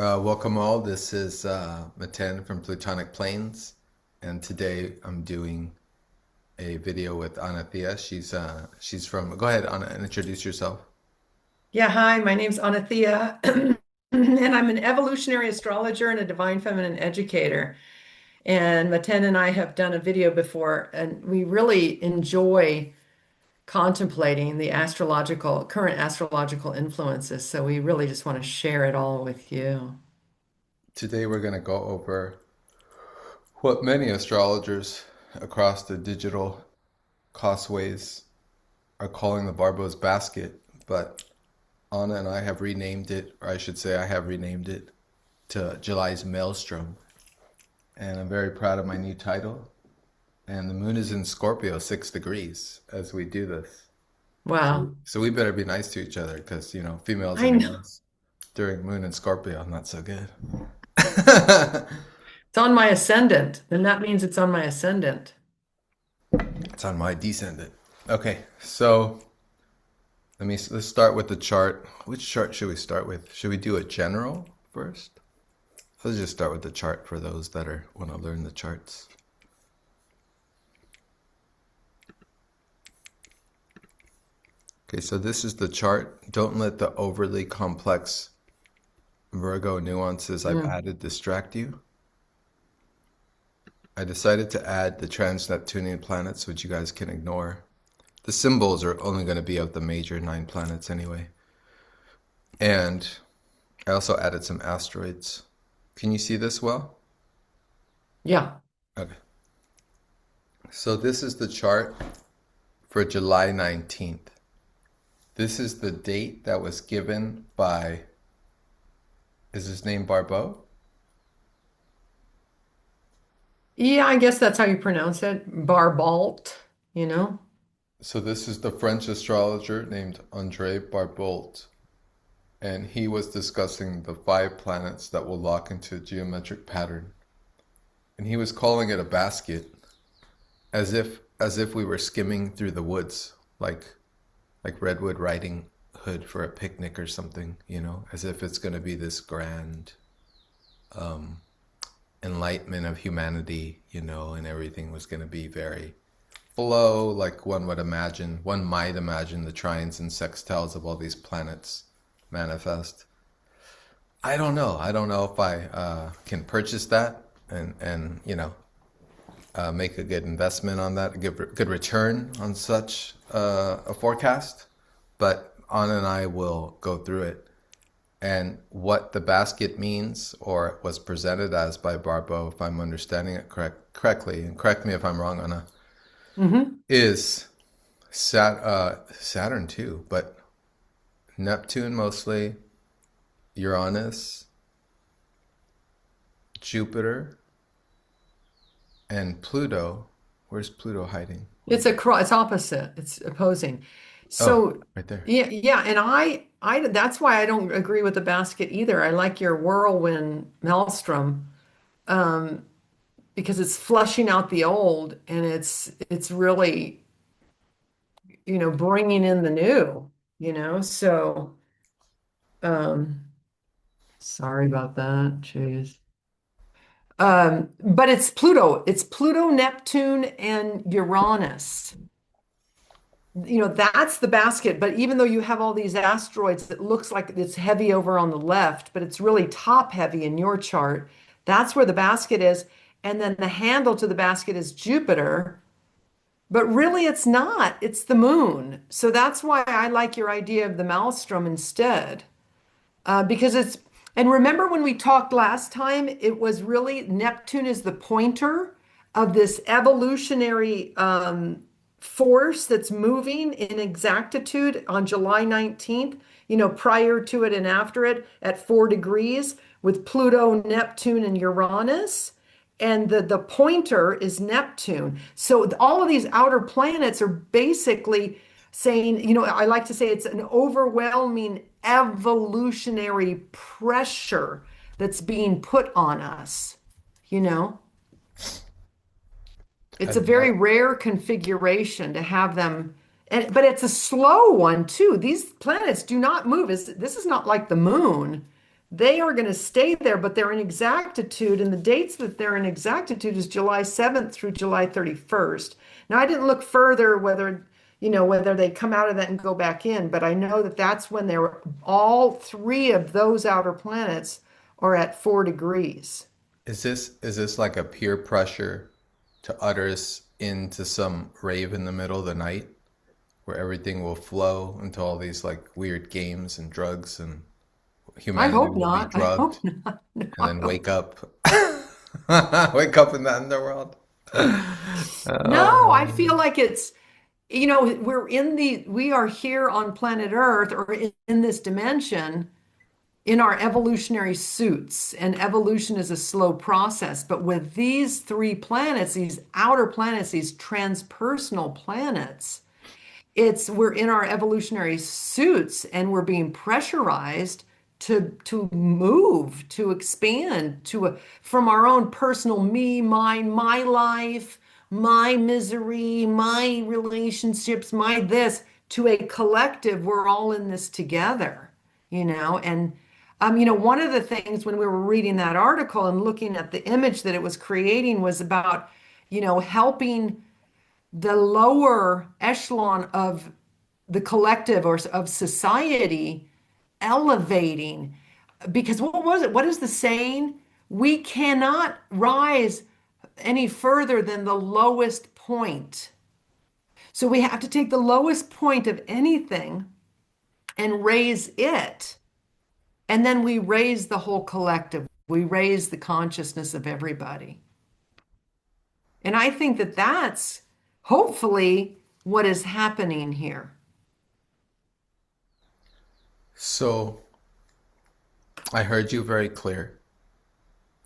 Welcome all. This is Meten from Plutonic Planes, and today I'm doing a video with Anna-Thea. She's from. Go ahead, Anna, and introduce yourself. Yeah, hi, my name's Anna-Thea, and I'm an evolutionary astrologer and a divine feminine educator. And Maten and I have done a video before, and we really enjoy contemplating the current astrological influences. So we really just want to share it all with you. Today we're going to go over what many astrologers across the digital costways are calling the Barbault Basket, but Anna and I have renamed it, or I should say, I have renamed it to July's Maelstrom, and I'm very proud of my new title. And the moon is in Scorpio, 6 degrees as we do this. Wow. So we better be nice to each other because, females I and know. males during moon in Scorpio, not so good. It's on my ascendant, and that means it's on my ascendant. It's on my descendant. Okay, so let's start with the chart. Which chart should we start with? Should we do a general first? Let's just start with the chart for those that are want to learn the charts. Okay, so this is the chart. Don't let the overly complex Virgo nuances I've Mm. added distract you. I decided to add the trans-Neptunian planets, which you guys can ignore. The symbols are only going to be of the major 9 planets anyway. And I also added some asteroids. Can you see this well? Yeah. Okay. So this is the chart for July 19th. This is the date that was given by, is his name Barbault? Yeah, I guess that's how you pronounce it. Barbault, you know? So this is the French astrologer named André Barbault, and he was discussing the 5 planets that will lock into a geometric pattern. And he was calling it a basket, as if we were skimming through the woods, like Redwood Riding Hood for a picnic or something, as if it's going to be this grand enlightenment of humanity, and everything was going to be very flow, like one might imagine the trines and sextiles of all these planets manifest. I don't know if I can purchase that and make a good investment on that, a good return on such a forecast. But Anna and I will go through it. And what the basket means, or was presented as by Barbault, if I'm understanding it correctly, and correct me if I'm wrong, Anna, Hmm. is Saturn too, but Neptune mostly, Uranus, Jupiter, and Pluto. Where's Pluto hiding? It's opposite. It's opposing. Oh, So right there. yeah, yeah, and I that's why I don't agree with the basket either. I like your whirlwind maelstrom, um, because it's flushing out the old and it's really, bringing in the new, So, um, sorry about that. Jeez. But it's Pluto. It's Pluto, Neptune, and Uranus. That's the basket. But even though you have all these asteroids, it looks like it's heavy over on the left, but it's really top heavy in your chart. That's where the basket is. And then the handle to the basket is Jupiter, but really it's not. It's the moon. So that's why I like your idea of the maelstrom instead. Because and remember when we talked last time, it was really Neptune is the pointer of this evolutionary force that's moving in exactitude on July 19th, prior to it and after it at 4 degrees with Pluto, Neptune, and Uranus. And the pointer is Neptune. So all of these outer planets are basically saying, I like to say it's an overwhelming evolutionary pressure that's being put on us, you know? It's a I'd very love. rare configuration to have them, but it's a slow one too. These planets do not move. This is not like the moon. they are going to stay there, but they're in exactitude. And the dates that they're in exactitude is July 7th through July 31st. Now, I didn't look further whether, whether they come out of that and go back in, but I know that that's when they're all three of those outer planets are at 4 degrees. Is this like a peer pressure to utter us into some rave in the middle of the night where everything will flow into all these like weird games and drugs and I humanity hope will be not. I hope drugged not. No, and I then hope. wake up wake up in the underworld? No, I Oh. feel like it's, we are here on planet Earth or in this dimension in our evolutionary suits, and evolution is a slow process. But with these three planets, these outer planets, these transpersonal planets, we're in our evolutionary suits and we're being pressurized to move, to expand, from our own personal me, mine, my life, my misery, my relationships, my this, to a collective. We're all in this together, and one of the things when we were reading that article and looking at the image that it was creating was about, helping the lower echelon of the collective or of society elevating. Because what was it? What is the saying? We cannot rise any further than the lowest point. So we have to take the lowest point of anything and raise it. And then we raise the whole collective. We raise the consciousness of everybody. And I think that that's hopefully what is happening here. So I heard you very clear,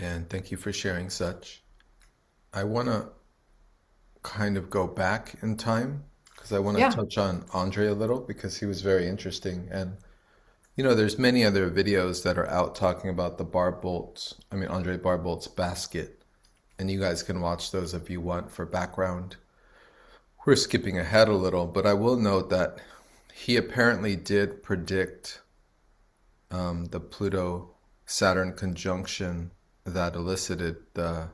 and thank you for sharing such. I want to kind of go back in time because I want to Yeah. touch on Andre a little because he was very interesting. And there's many other videos that are out talking about Andre Barbault's basket, and you guys can watch those if you want for background. We're skipping ahead a little, but I will note that he apparently did predict the Pluto Saturn conjunction that elicited the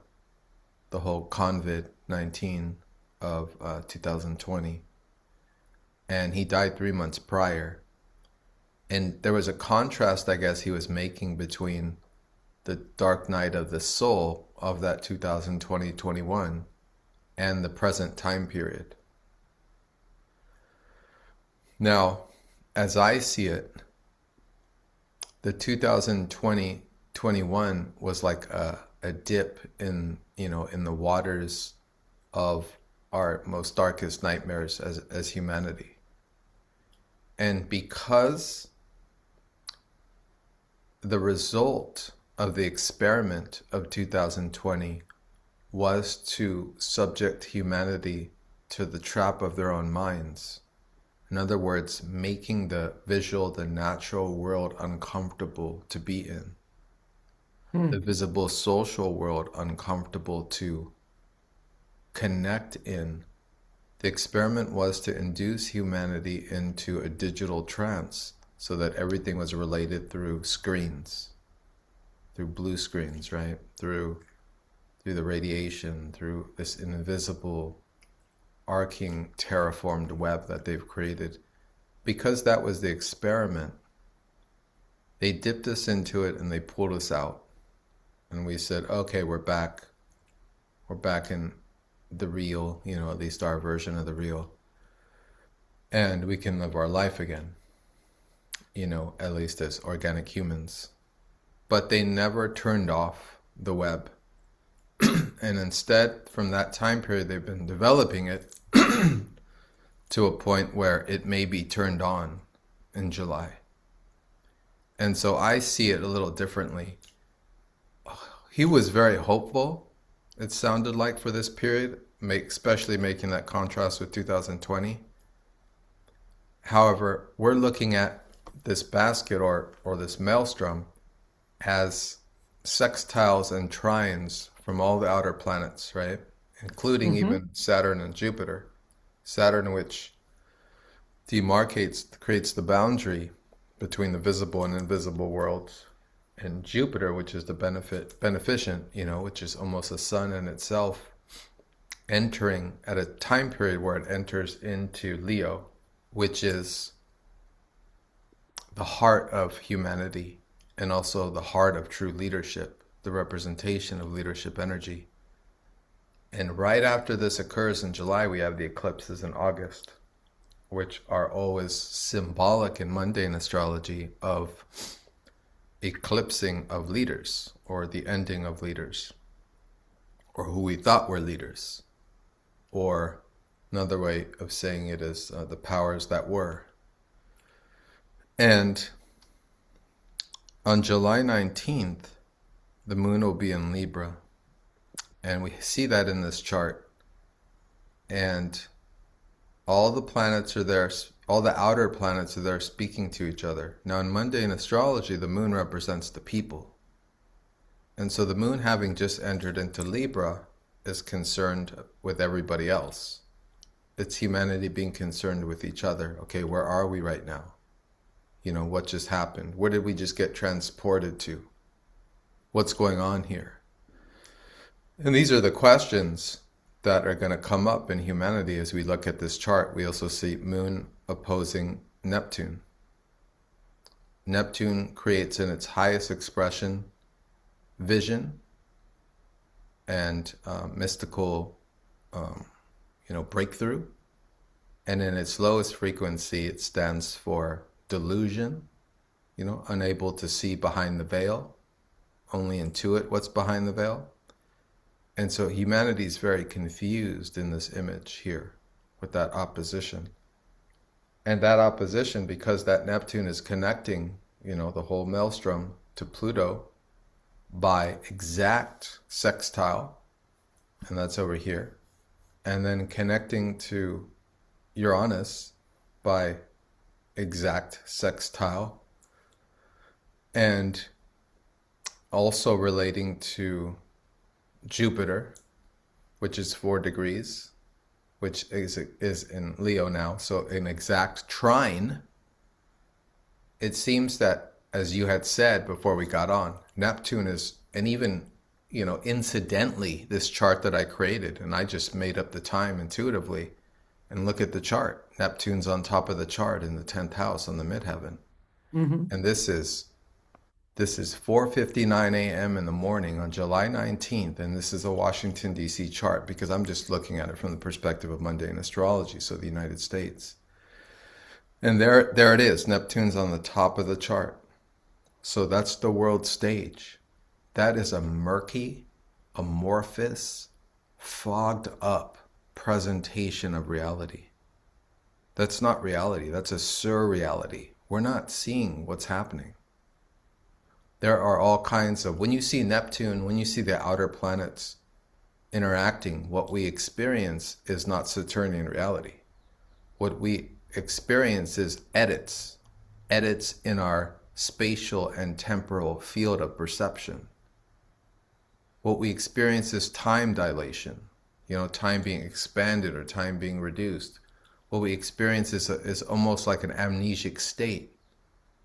whole COVID-19 of 2020. And he died 3 months prior. And there was a contrast, I guess, he was making between the dark night of the soul of that 2020-21 and the present time period. Now, as I see it, the 2020-21 was like a dip in the waters of our most darkest nightmares as humanity. And because the result of the experiment of 2020 was to subject humanity to the trap of their own minds. In other words, making the natural world uncomfortable to be in. Hmm. The visible social world uncomfortable to connect in. The experiment was to induce humanity into a digital trance so that everything was related through screens, through blue screens, right? Through the radiation, through this invisible arcing terraformed web that they've created. Because that was the experiment, they dipped us into it and they pulled us out. And we said, okay, we're back. We're back in the real, at least our version of the real. And we can live our life again, at least as organic humans. But they never turned off the web. And instead, from that time period, they've been developing it to a point where it may be turned on in July. And so I see it a little differently. He was very hopeful, it sounded like, for this period, especially making that contrast with 2020. However, we're looking at this basket or this maelstrom as sextiles and trines from all the outer planets, right? Including Hmm. even Saturn and Jupiter. Saturn, which creates the boundary between the visible and invisible worlds. And Jupiter, which is the beneficent, which is almost a sun in itself, entering at a time period where it enters into Leo, which is the heart of humanity and also the heart of true leadership, the representation of leadership energy. And right after this occurs in July, we have the eclipses in August, which are always symbolic in mundane astrology of eclipsing of leaders, or the ending of leaders, or who we thought were leaders, or another way of saying it is the powers that were. And on July 19th, the moon will be in Libra, and we see that in this chart. And all the planets are there, all the outer planets are there speaking to each other. Now in mundane astrology, the moon represents the people. And so the moon, having just entered into Libra, is concerned with everybody else. It's humanity being concerned with each other. Okay, where are we right now? What just happened? Where did we just get transported to? What's going on here? And these are the questions that are going to come up in humanity as we look at this chart. We also see moon opposing Neptune. Neptune creates in its highest expression vision and mystical, breakthrough. And in its lowest frequency, it stands for delusion, unable to see behind the veil, only intuit what's behind the veil. And so humanity is very confused in this image here with that opposition. And that opposition, because that Neptune is connecting, the whole Maelstrom to Pluto by exact sextile, and that's over here, and then connecting to Uranus by exact sextile, and also relating to Jupiter, which is 4 degrees, which is in Leo now, so an exact trine. It seems that, as you had said before we got on, Neptune is, and even, incidentally, this chart that I created, and I just made up the time intuitively, and look at the chart. Neptune's on top of the chart in the 10th house on the midheaven. Mm-hmm. And this is 4:59 a.m. in the morning on July 19th, and this is a Washington D.C. chart because I'm just looking at it from the perspective of mundane astrology, so the United States. And there it is. Neptune's on the top of the chart. So that's the world stage. That is a murky, amorphous, fogged up presentation of reality. That's not reality. That's a surreality. We're not seeing what's happening. There are all kinds of, when you see Neptune, when you see the outer planets interacting, what we experience is not Saturnian reality. What we experience is edits in our spatial and temporal field of perception. What we experience is time dilation, time being expanded or time being reduced. What we experience is almost like an amnesic state,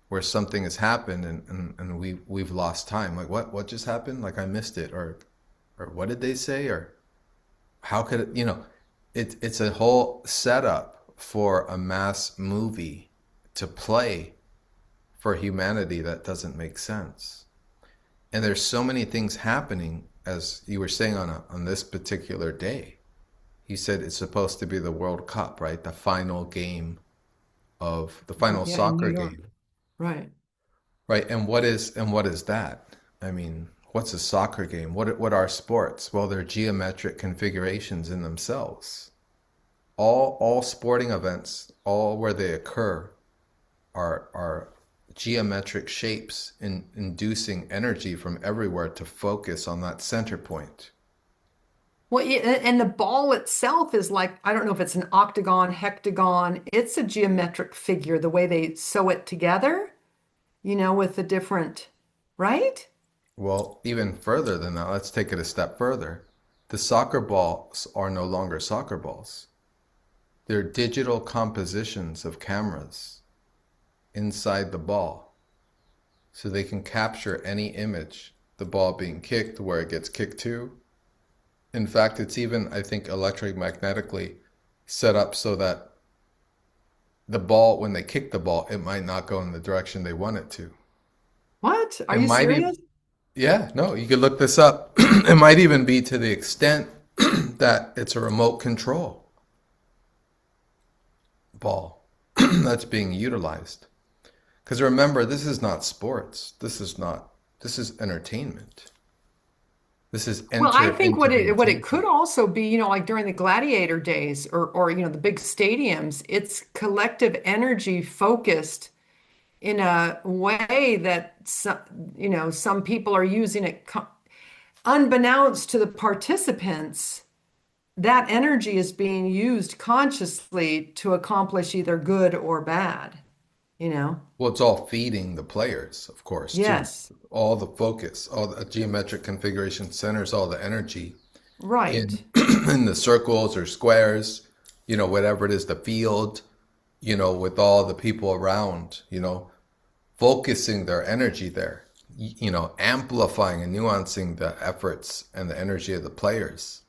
where something has happened and we've lost time. Like what just happened? Like I missed it, or what did they say, or how could it? It's a whole setup for a mass movie to play for humanity that doesn't make sense. And there's so many things happening, as you were saying on this particular day. You said it's supposed to be the World Cup, right? The final game of the final soccer game. Right. Right. And what is that? I mean, what's a soccer game? What are sports? Well, they're geometric configurations in themselves. All sporting events, all where they occur, are geometric shapes inducing energy from everywhere to focus on that center point. Well, and the ball itself is like, I don't know if it's an octagon, hectagon. It's a geometric figure, the way they sew it together, with the different, right? Well, even further than that, let's take it a step further. The soccer balls are no longer soccer balls. They're digital compositions of cameras inside the ball. So they can capture any image, the ball being kicked, where it gets kicked to. In fact, it's even, I think, electromagnetically set up so that the ball, when they kick the ball, it might not go in the direction they want it to. What? Are It you might serious? even, yeah, no, you could look this up. It might even be to the extent that it's a remote control ball that's being utilized. Because remember, this is not sports. This is entertainment. This is Well, I enter think into the what it attention. could also be, like during the gladiator days or the big stadiums, it's collective energy focused in a way that some people are using it unbeknownst to the participants. That energy is being used consciously to accomplish either good or bad, you know? Well, it's all feeding the players, of course, too. Yes, All the focus, all the geometric configuration centers all the energy in right. in the circles or squares, whatever it is, the field, with all the people around, focusing their energy there, amplifying and nuancing the efforts and the energy of the players.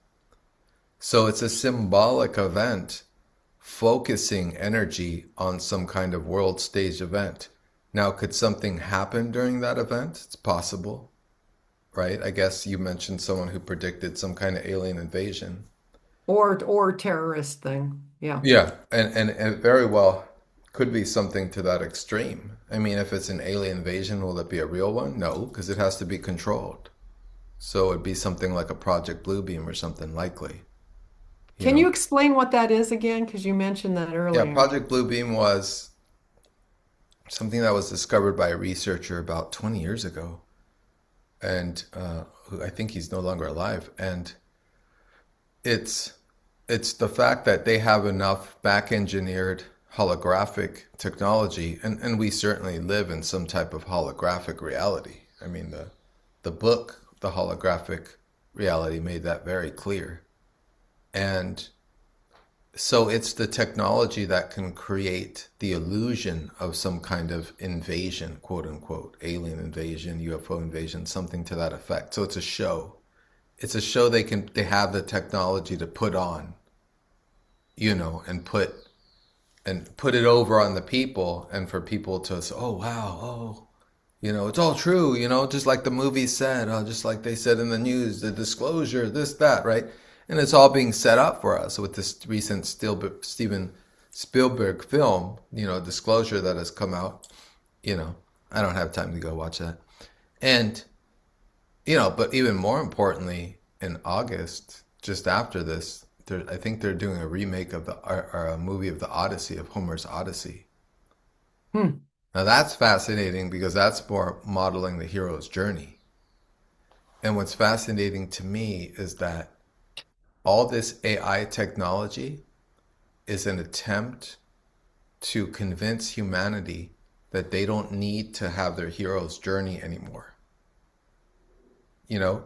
So it's a symbolic event focusing energy on some kind of world stage event. Now, could something happen during that event? It's possible, right? I guess you mentioned someone who predicted some kind of alien invasion. Or terrorist thing. Yeah. Yeah, and very well could be something to that extreme. I mean, if it's an alien invasion, will it be a real one? No, because it has to be controlled. So it'd be something like a Project Bluebeam or something likely, you Can know. you explain what that is again? Because you mentioned that Yeah, earlier. Project Bluebeam was something that was discovered by a researcher about 20 years ago, and who I think he's no longer alive. And it's it's the fact that they have enough back engineered holographic technology, and we certainly live in some type of holographic reality. I mean, the book, The Holographic Reality, made that very clear. And so it's the technology that can create the illusion of some kind of invasion, quote unquote, alien invasion, UFO invasion, something to that effect. So it's a show. It's a show they have the technology to put on, and put it over on the people, and for people to say, oh wow, oh, it's all true, just like the movie said, just like they said in the news, the disclosure, this, that, right? And it's all being set up for us with this recent Steven Spielberg film, Disclosure, that has come out. I don't have time to go watch that. And, but even more importantly, in August, just after this, I think they're doing a remake of or a movie of the Odyssey, of Homer's Odyssey. Hmm. Now that's fascinating because that's more modeling the hero's journey. And what's fascinating to me is that all this AI technology is an attempt to convince humanity that they don't need to have their hero's journey anymore.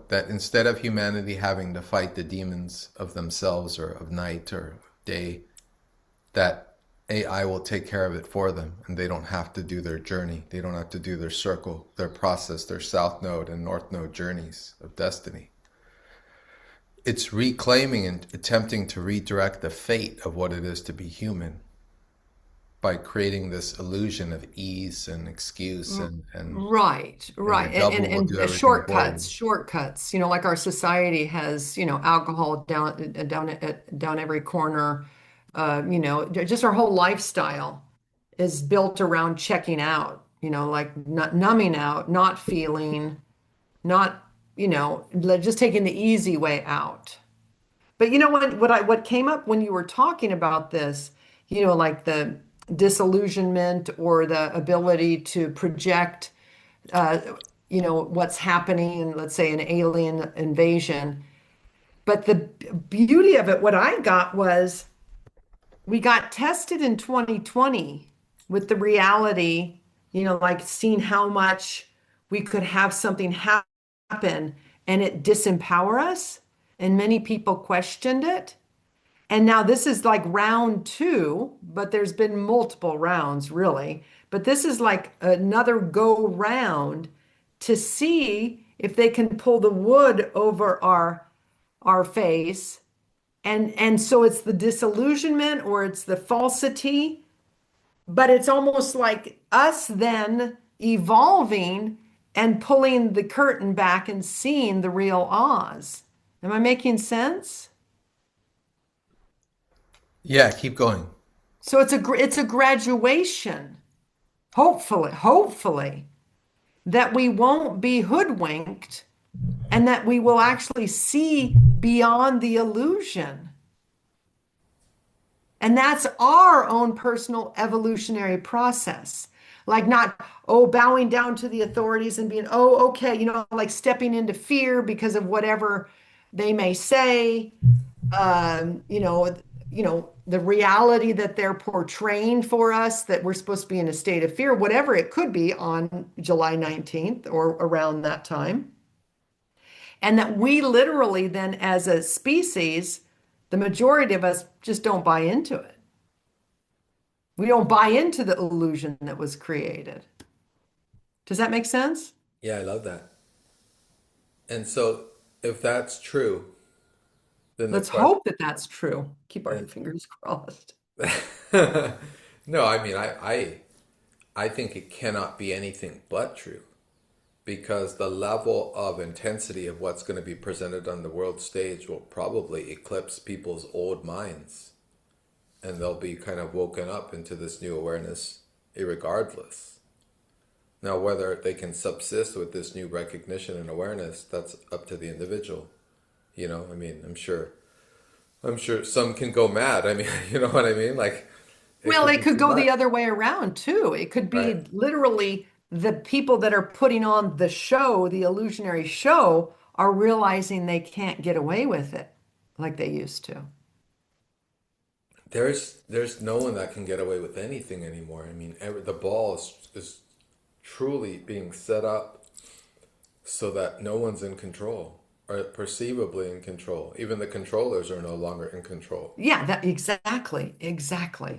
That instead of humanity having to fight the demons of themselves or of night or day, that AI will take care of it for them, and they don't have to do their journey. They don't have to do their circle, their process, their south node and north node journeys of destiny. It's reclaiming and attempting to redirect the fate of what it is to be human by creating this illusion of ease and excuse R- and Right, and the right. And, and, double will do and everything for you. shortcuts, like our society has, alcohol down every corner. Just our whole lifestyle is built around checking out, like not numbing out, not feeling, not, just taking the easy way out. But what came up when you were talking about this, like the disillusionment or the ability to project what's happening in, let's say, an alien invasion. But the beauty of it, what I got was we got tested in 2020 with the reality, like seeing how much we could have something happen and it disempower us. And many people questioned it. And now this is like round two, but there's been multiple rounds really. But this is like another go round to see if they can pull the wood over our face. And so it's the disillusionment or it's the falsity, but it's almost like us then evolving and pulling the curtain back and seeing the real Oz. Am I making sense? Yeah, keep going. So it's a graduation, hopefully, that we won't be hoodwinked and that we will actually see beyond the illusion. And that's our own personal evolutionary process. Like not, oh, bowing down to the authorities and being, oh, okay, like stepping into fear because of whatever they may say, um, you know, the reality that they're portraying for us, that we're supposed to be in a state of fear, whatever it could be on July 19th or around that time. And that we literally then, as a species, the majority of us just don't buy into it. We don't buy into the illusion that was created. Does that make sense? Yeah, I love that. And so, if that's true, then the Let's question. hope that that's true. Keep our And fingers crossed. no, I mean, I think it cannot be anything but true because the level of intensity of what's going to be presented on the world stage will probably eclipse people's old minds, and they'll be kind of woken up into this new awareness, irregardless. Now, whether they can subsist with this new recognition and awareness, that's up to the individual. I mean, I'm sure some can go mad. I mean, you know what I mean? Like, it Well, could it be could too go much, the other way around too. It could right? be literally the people that are putting on the show, the illusionary show, are realizing they can't get away with it like they used to. There's no one that can get away with anything anymore. I mean, the ball is truly being set up so that no one's in control or perceivably in control. Even the controllers are no longer in control. Yeah, that exactly.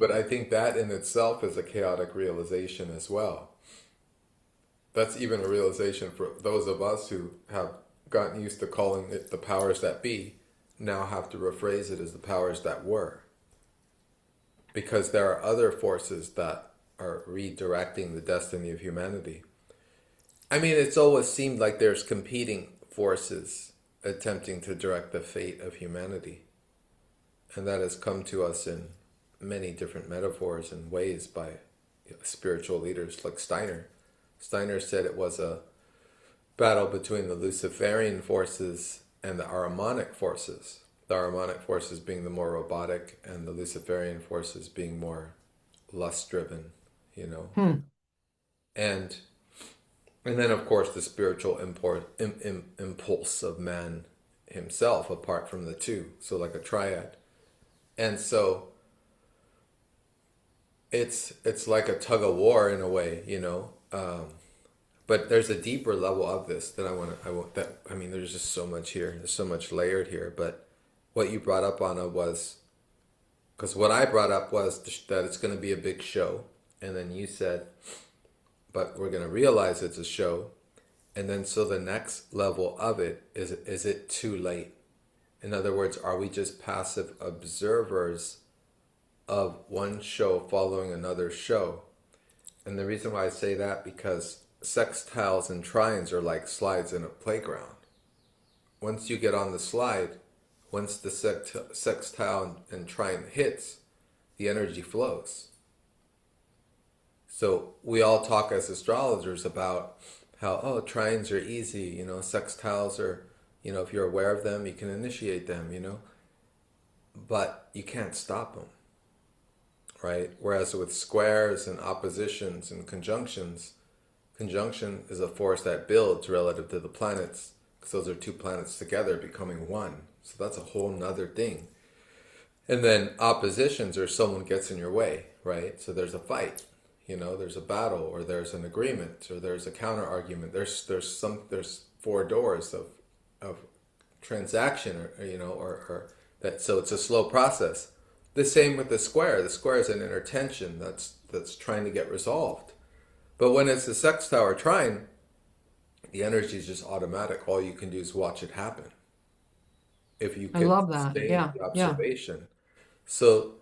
But I think that in itself is a chaotic realization as well. That's even a realization for those of us who have gotten used to calling it the powers that be, now have to rephrase it as the powers that were. Because there are other forces that are redirecting the destiny of humanity. I mean, it's always seemed like there's competing forces attempting to direct the fate of humanity. And that has come to us in many different metaphors and ways by spiritual leaders like Steiner. Steiner said it was a battle between the Luciferian forces and the Ahrimanic forces. The Ahrimanic forces being the more robotic and the Luciferian forces being more lust-driven. Hmm. And and then of course the spiritual impulse of man himself apart from the two. So like a triad. And so it's like a tug of war in a way. But there's a deeper level of this that I mean, there's just so much here. There's so much layered here. But what you brought up, Anna, was, because what I brought up was that it's going to be a big show. And then you said, but we're going to realize it's a show. And then so the next level of it is it too late? In other words, are we just passive observers of one show following another show? And the reason why I say that, because sextiles and trines are like slides in a playground. Once you get on the slide, once the sextile and trine hits, the energy flows. So we all talk as astrologers about how, oh, trines are easy, sextiles are, if you're aware of them, you can initiate them, but you can't stop them, right? Whereas with squares and oppositions and conjunctions, conjunction is a force that builds relative to the planets, because those are two planets together becoming one. So that's a whole nother thing. And then oppositions are someone gets in your way, right? So there's a fight, there's a battle, or there's an agreement, or there's a counter argument. There's four doors of transaction, or So it's a slow process. The same with the square. The square is an inner tension that's trying to get resolved. But when it's a sextile or trine, the energy is just automatic. All you can do is watch it happen. If you I can love that. sustain Yeah, the yeah. observation. So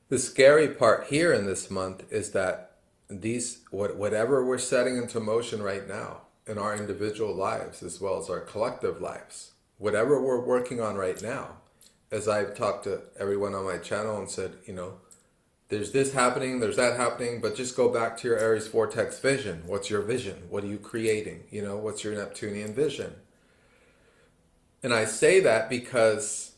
the scary part here in this month is that whatever we're setting into motion right now in our individual lives as well as our collective lives, whatever we're working on right now, as I've talked to everyone on my channel and said, there's this happening, there's that happening, but just go back to your Aries Vortex vision. What's your vision? What are you creating? What's your Neptunian vision? And I say that because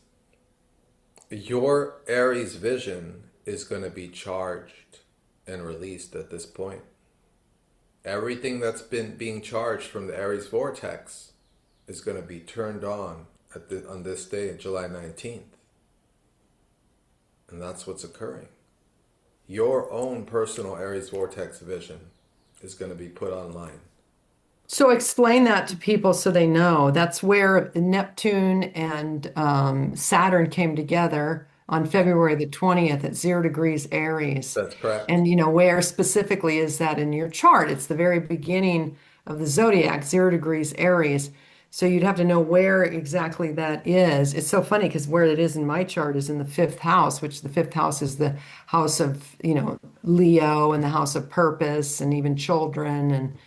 your Aries vision is going to be charged and released at this point. Everything that's been being charged from the Aries Vortex is going to be turned on on this day, July 19th. And that's what's occurring. Your own personal Aries Vortex vision is going to be put online. So explain that to people so they know. That's where Neptune and Saturn came together on February the 20th at 0 degrees Aries. That's correct. And where specifically is that in your chart? It's the very beginning of the zodiac, 0 degrees Aries. So you'd have to know where exactly that is. It's so funny because where it is in my chart is in the fifth house, which the fifth house is the house of, Leo, and the house of purpose and even children.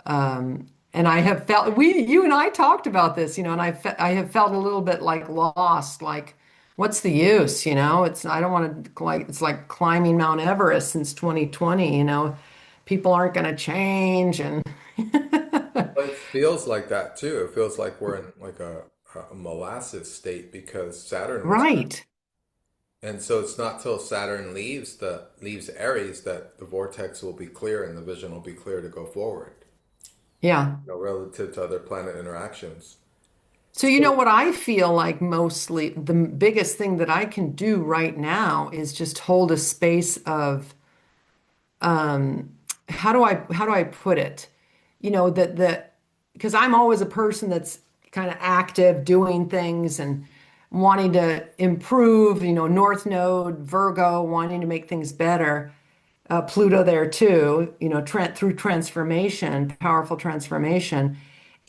And I have felt you and I talked about this, and I have felt a little bit like lost, like what's the use, I don't want to, like, it's like climbing Mount Everest since 2020, people aren't going to change. And But it feels like that too. It feels like we're in like a molasses state because Saturn was, right. and so it's not till Saturn leaves Aries that the vortex will be clear and the vision will be clear to go forward, Yeah. relative to other planet interactions. So what I feel like mostly the biggest thing that I can do right now is just hold a space of how do I put it? That because I'm always a person that's kind of active, doing things and wanting to improve, North Node, Virgo, wanting to make things better. Pluto there too, through transformation, powerful transformation.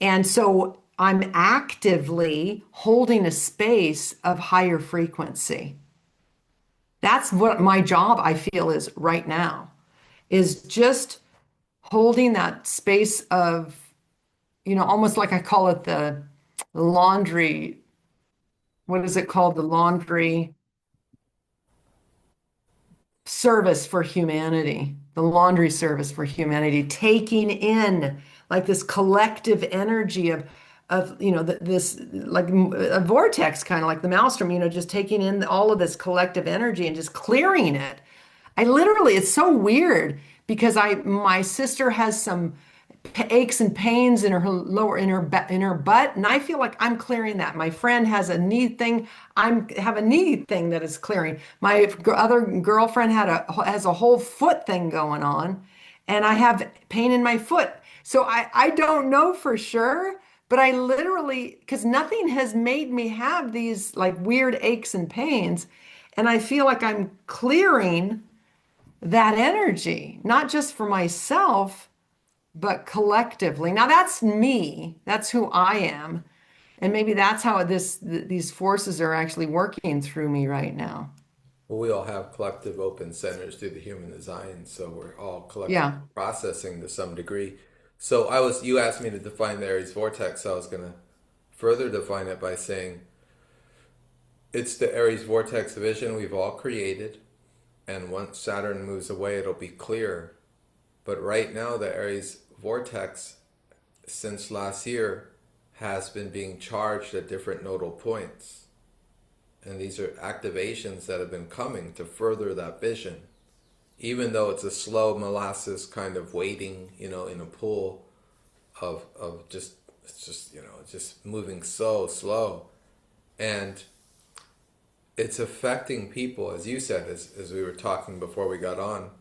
And so I'm actively holding a space of higher frequency. That's what my job, I feel, is right now, is just holding that space of, almost like I call it the laundry. What is it called? The laundry service for humanity, the laundry service for humanity, taking in like this collective energy of this, like a vortex, kind of like the Maelstrom, just taking in all of this collective energy and just clearing it. I literally, it's so weird because my sister has some aches and pains in her lower in her butt, and I feel like I'm clearing that. My friend has a knee thing. I'm have a knee thing that is clearing. My other girlfriend has a whole foot thing going on, and I have pain in my foot. So I don't know for sure, but I literally, because nothing has made me have these like weird aches and pains, and I feel like I'm clearing that energy, not just for myself but collectively. Now that's me. That's who I am. And maybe that's how these forces are actually working through me right now. Well, we all have collective open centers through the human design, so we're all collectively Yeah. processing to some degree. So you asked me to define the Aries vortex, so I was going to further define it by saying it's the Aries vortex vision we've all created, and once Saturn moves away, it'll be clear. But right now, the Aries vortex, since last year, has been being charged at different nodal points. And these are activations that have been coming to further that vision. Even though it's a slow molasses kind of waiting, in a pool of just moving so slow. And it's affecting people, as you said, as we were talking before we got on,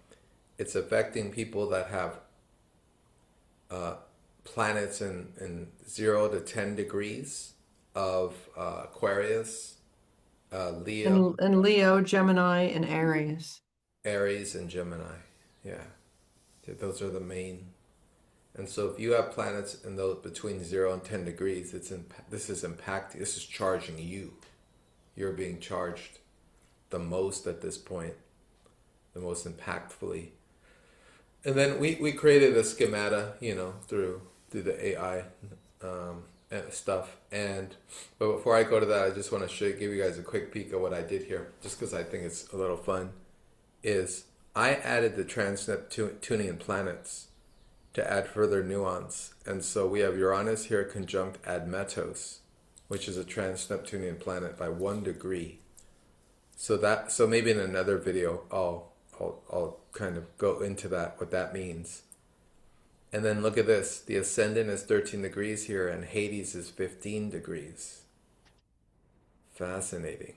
it's affecting people that have planets in 0 to 10 degrees of Aquarius, Leo, And Leo, Gemini, and Aries. Aries, and Gemini. Yeah, those are the main. And so if you have planets in those between 0 and 10 degrees, this is impacting. This is charging you. You're being charged the most at this point, the most impactfully. And then we created a schemata, through the AI and stuff. But before I go to that, I just want to give you guys a quick peek of what I did here, just because I think it's a little fun. Is I added the trans-Neptunian planets to add further nuance, and so we have Uranus here conjunct Admetos, which is a trans-Neptunian planet by 1 degree. So maybe in another video, I'll kind of go into that, what that means. And then look at this. The ascendant is 13 degrees here, and Hades is 15 degrees. Fascinating.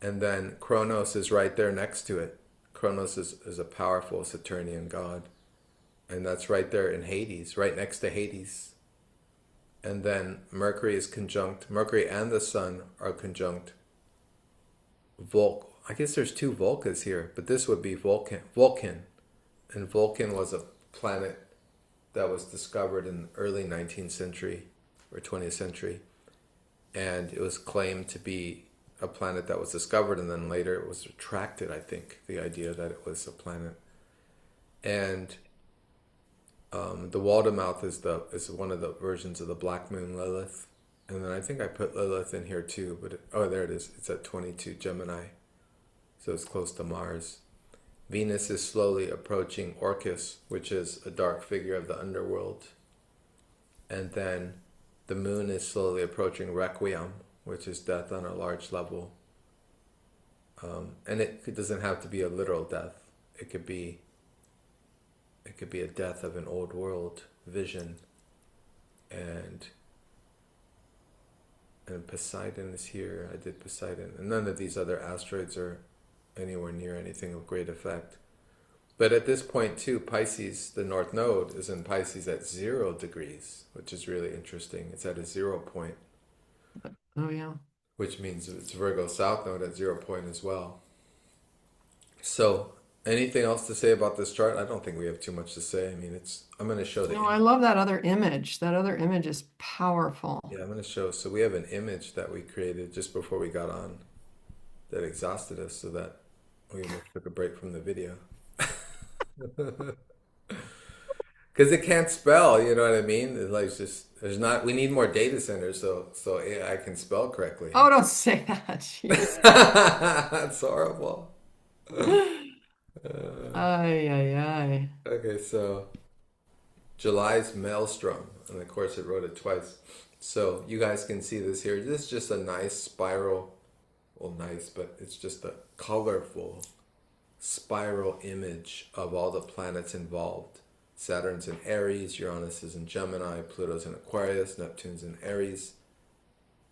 And then Kronos is right there next to it. Kronos is a powerful Saturnian god. And that's right there in Hades, right next to Hades. And then Mercury and the Sun are conjunct I guess there's two Vulcas here, but this would be Vulcan. And Vulcan was a planet that was discovered in the early 19th century or 20th century. And it was claimed to be a planet that was discovered, and then later it was retracted, I think, the idea that it was a planet. And the Waldemout is one of the versions of the Black Moon Lilith. And then I think I put Lilith in here too, but there it is. It's at 22 Gemini. So it's close to Mars. Venus is slowly approaching Orcus, which is a dark figure of the underworld. And then the moon is slowly approaching Requiem, which is death on a large level. And it doesn't have to be a literal death. It could be a death of an old world vision. And Poseidon is here. I did Poseidon. And none of these other asteroids are anywhere near anything of great effect. But at this point too, Pisces, the North Node, is in Pisces at 0 degrees, which is really interesting. It's at a 0 point. Oh, yeah. Which means it's Virgo South Node at 0 point as well. So, anything else to say about this chart? I don't think we have too much to say. I mean, I'm going to show the No, I love that other image. That other image is powerful. Yeah, I'm going to show. So we have an image that we created just before we got on that exhausted us, so that we took a break from the video. Because it can't spell, you know what I mean? It's like we need more data centers so AI can spell correctly. Oh, don't say that. Jeez. That's horrible. Ay, ay, ay. Okay, so July's Maelstrom, and of course it wrote it twice. So you guys can see this here. This is just a nice spiral. Well, nice, but it's just a colorful spiral image of all the planets involved. Saturn's in Aries, Uranus is in Gemini, Pluto's in Aquarius, Neptune's in Aries.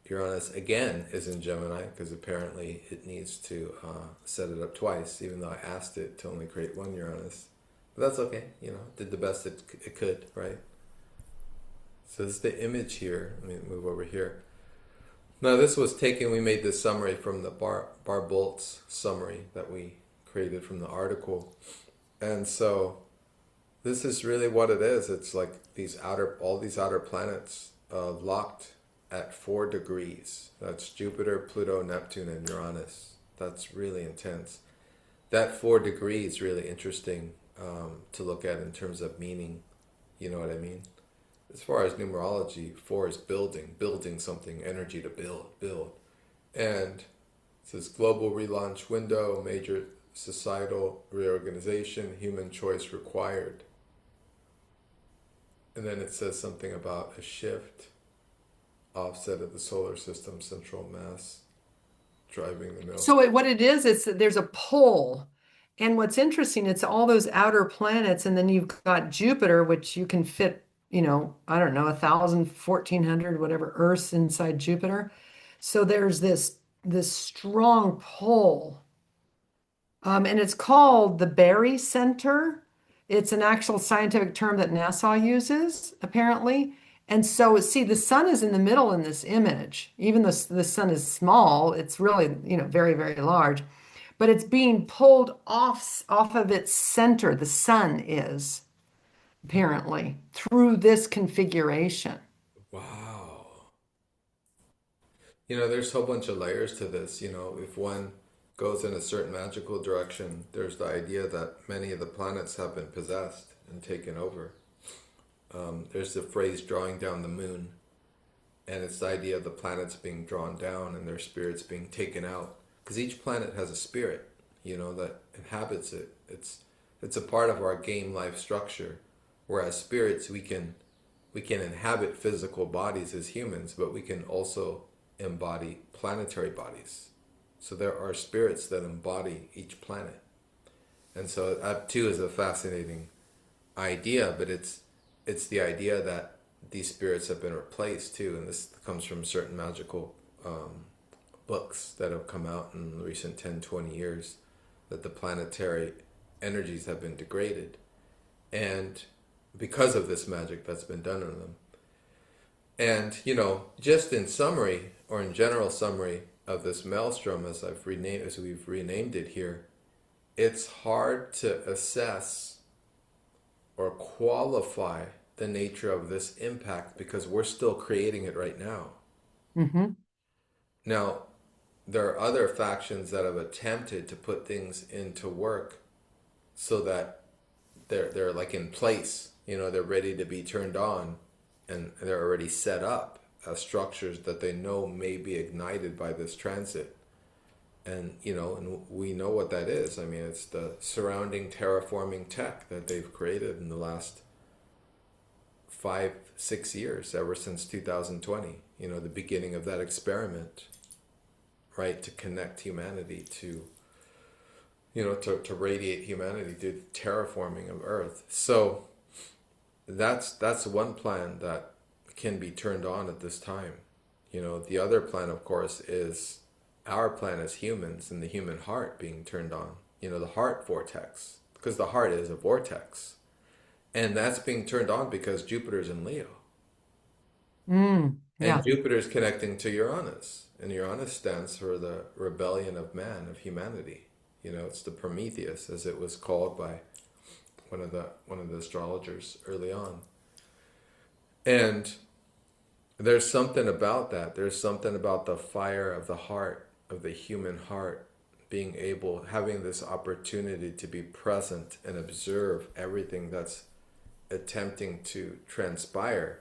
Uranus again is in Gemini because apparently it needs to set it up twice, even though I asked it to only create one Uranus. But that's okay, did the best it could, right? So this is the image here. Let me move over here. Now this was taken, we made this summary from the Barbault's summary that we created from the article. And so this is really what it is. It's like all these outer planets locked at 4 degrees. That's Jupiter, Pluto, Neptune, and Uranus. That's really intense. That 4 degrees is really interesting to look at in terms of meaning. You know what I mean? As far as numerology, 4 is building something, energy to build. And it says global relaunch window, major societal reorganization, human choice required. And then it says something about a shift, offset of the solar system, central mass, driving the middle. So what it is that there's a pull. And what's interesting, it's all those outer planets, and then you've got Jupiter, which you can fit, I don't know, 1,000, 1,400, whatever, Earths inside Jupiter. So there's this strong pull. And it's called the Berry Center. It's an actual scientific term that NASA uses, apparently. And so, see, the sun is in the middle in this image. Even though the sun is small, it's really, very, very large. But it's being pulled off of its center. The sun is, apparently, through this configuration. Wow. There's a whole bunch of layers to this. If one goes in a certain magical direction, there's the idea that many of the planets have been possessed and taken over. There's the phrase drawing down the moon, and it's the idea of the planets being drawn down and their spirits being taken out. Because each planet has a spirit, that inhabits it. It's a part of our game life structure. Whereas spirits, we can inhabit physical bodies as humans, but we can also embody planetary bodies. So there are spirits that embody each planet. And so that too is a fascinating idea, but it's the idea that these spirits have been replaced too, and this comes from certain magical books that have come out in the recent 10, 20 years, that the planetary energies have been degraded. And because of this magic that's been done on them. And, just in summary, or in general summary of this Maelstrom, as we've renamed it here, it's hard to assess or qualify the nature of this impact because we're still creating it right now. Hmm. Now, there are other factions that have attempted to put things into work so that they're like in place, they're ready to be turned on, and they're already set up as structures that they know may be ignited by this transit. And we know what that is. I mean, it's the surrounding terraforming tech that they've created in the last 5, 6 years, ever since 2020, the beginning of that experiment, right, to connect humanity to radiate humanity through the terraforming of Earth. So that's one plan that can be turned on at this time. The other plan, of course, is our plan as humans and the human heart being turned on. The heart vortex, because the heart is a vortex. And that's being turned on because Jupiter's in Leo. And Yeah. Jupiter's connecting to Uranus. And Uranus stands for the rebellion of man, of humanity. It's the Prometheus, as it was called by one of the astrologers early on. And there's something about that. There's something about the fire of the heart, of the human heart, having this opportunity to be present and observe everything that's attempting to transpire.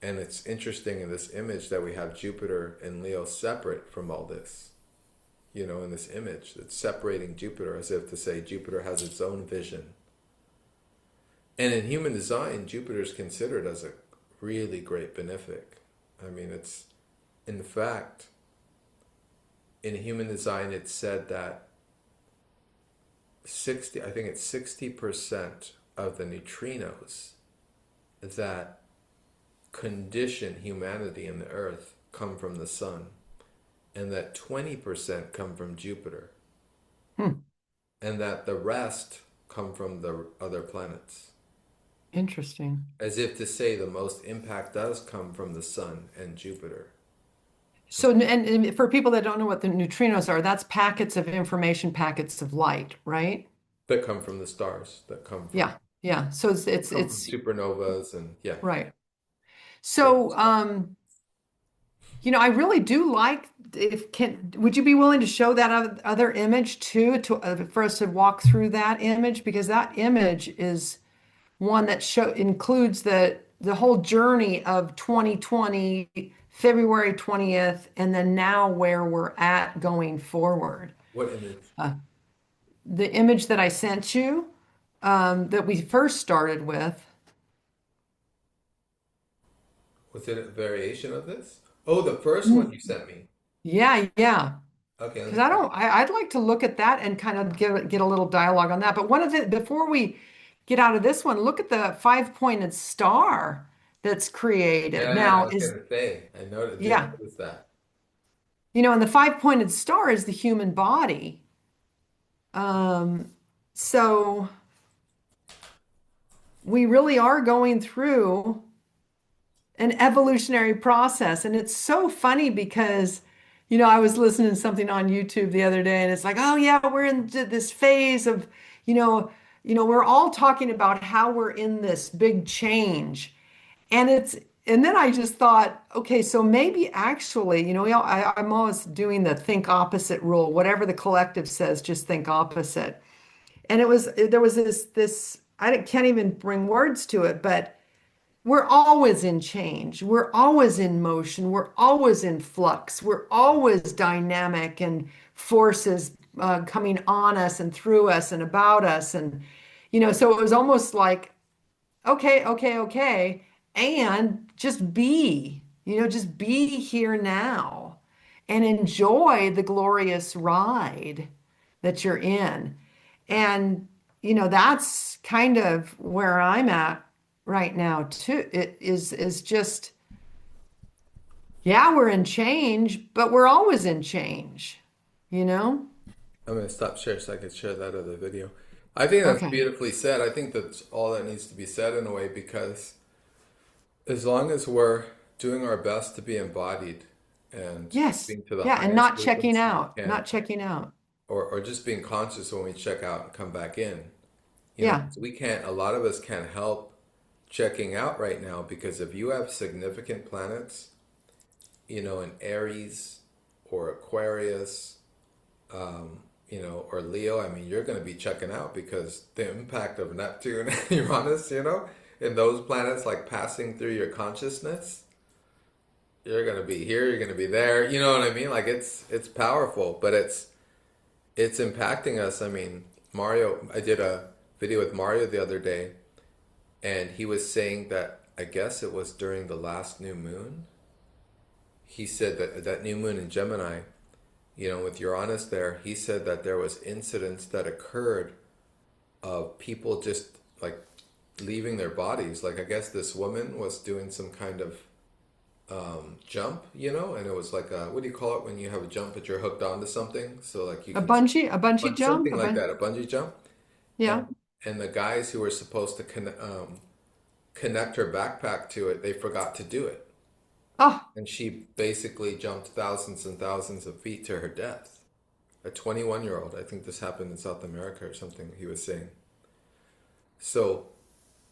And it's interesting in this image that we have Jupiter and Leo separate from all this. In this image, it's separating Jupiter, as if to say Jupiter has its own vision. And in human design, Jupiter is considered as a really great benefic. I mean, in fact, in human design, it's said that 60% of the neutrinos that condition humanity in the earth come from the sun, and that 20% come from Jupiter, Hmm. and that the rest come from the other planets. Interesting. As if to say the most impact does come from the sun and Jupiter. So, and for people that don't know what the neutrinos are, that's packets of information, packets of light, right? That come from the stars, that come from Yeah. Yeah. So it's supernovas, and yeah. right. Great So, stuff. I really do like would you be willing to show that other image too, for us to walk through that image? Because that image is one that includes the whole journey of 2020, February 20th, and then now where we're at going forward. What image? The image that I sent you, that we first started with. Was it a variation of this? Oh, the first one you sent me. Yeah, yeah. Okay, let Because me see. I'd like to look at that and kind of get a little dialogue on that. But before we get out of this one, look at the five-pointed star that's created. Yeah, I Now was gonna say, did yeah, notice that. and the five-pointed star is the human body. Um, so we really are going through an evolutionary process. And it's so funny because, I was listening to something on YouTube the other day and it's like, oh yeah, we're in this phase of, you know, we're all talking about how we're in this big change. And and then I just thought, okay, so maybe actually, I'm always doing the think opposite rule. Whatever the collective says, just think opposite. And there was this, can't even bring words to it, but we're always in change. We're always in motion. We're always in flux. We're always dynamic and forces coming on us and through us and about us. And, so it was almost like, okay, okay, okay. And just be here now and enjoy the glorious ride that you're in. And, that's kind of where I'm at right now too. It is just, yeah, we're in change, but we're always in change, you know? I'm gonna stop share so I can share that other video. I think that's Okay. beautifully said. I think that's all that needs to be said in a way because as long as we're doing our best to be embodied and Yes. being to the Yeah. And highest not checking frequency we out, can, not checking out. or just being conscious when we check out and come back in, 'cause Yeah. we can't, a lot of us can't help checking out right now because if you have significant planets, in Aries or Aquarius, or Leo, I mean, you're going to be checking out because the impact of Neptune and Uranus, and those planets like passing through your consciousness, you're going to be here, you're going to be there. You know what I mean? Like it's powerful, but it's impacting us. I mean, Mario, I did a video with Mario the other day, and he was saying that I guess it was during the last new moon. He said that that new moon in Gemini, with Uranus there, he said that there was incidents that occurred of people just like leaving their bodies. Like I guess this woman was doing some kind of jump, and it was like what do you call it when you have a jump but you're hooked onto something? So like you can A bungee jump, something like that, a bungee jump, yeah. and the guys who were supposed to connect her backpack to it, they forgot to do it, Oh, and she basically jumped thousands and thousands of feet to her death. A 21-year-old. I think this happened in South America or something, he was saying. So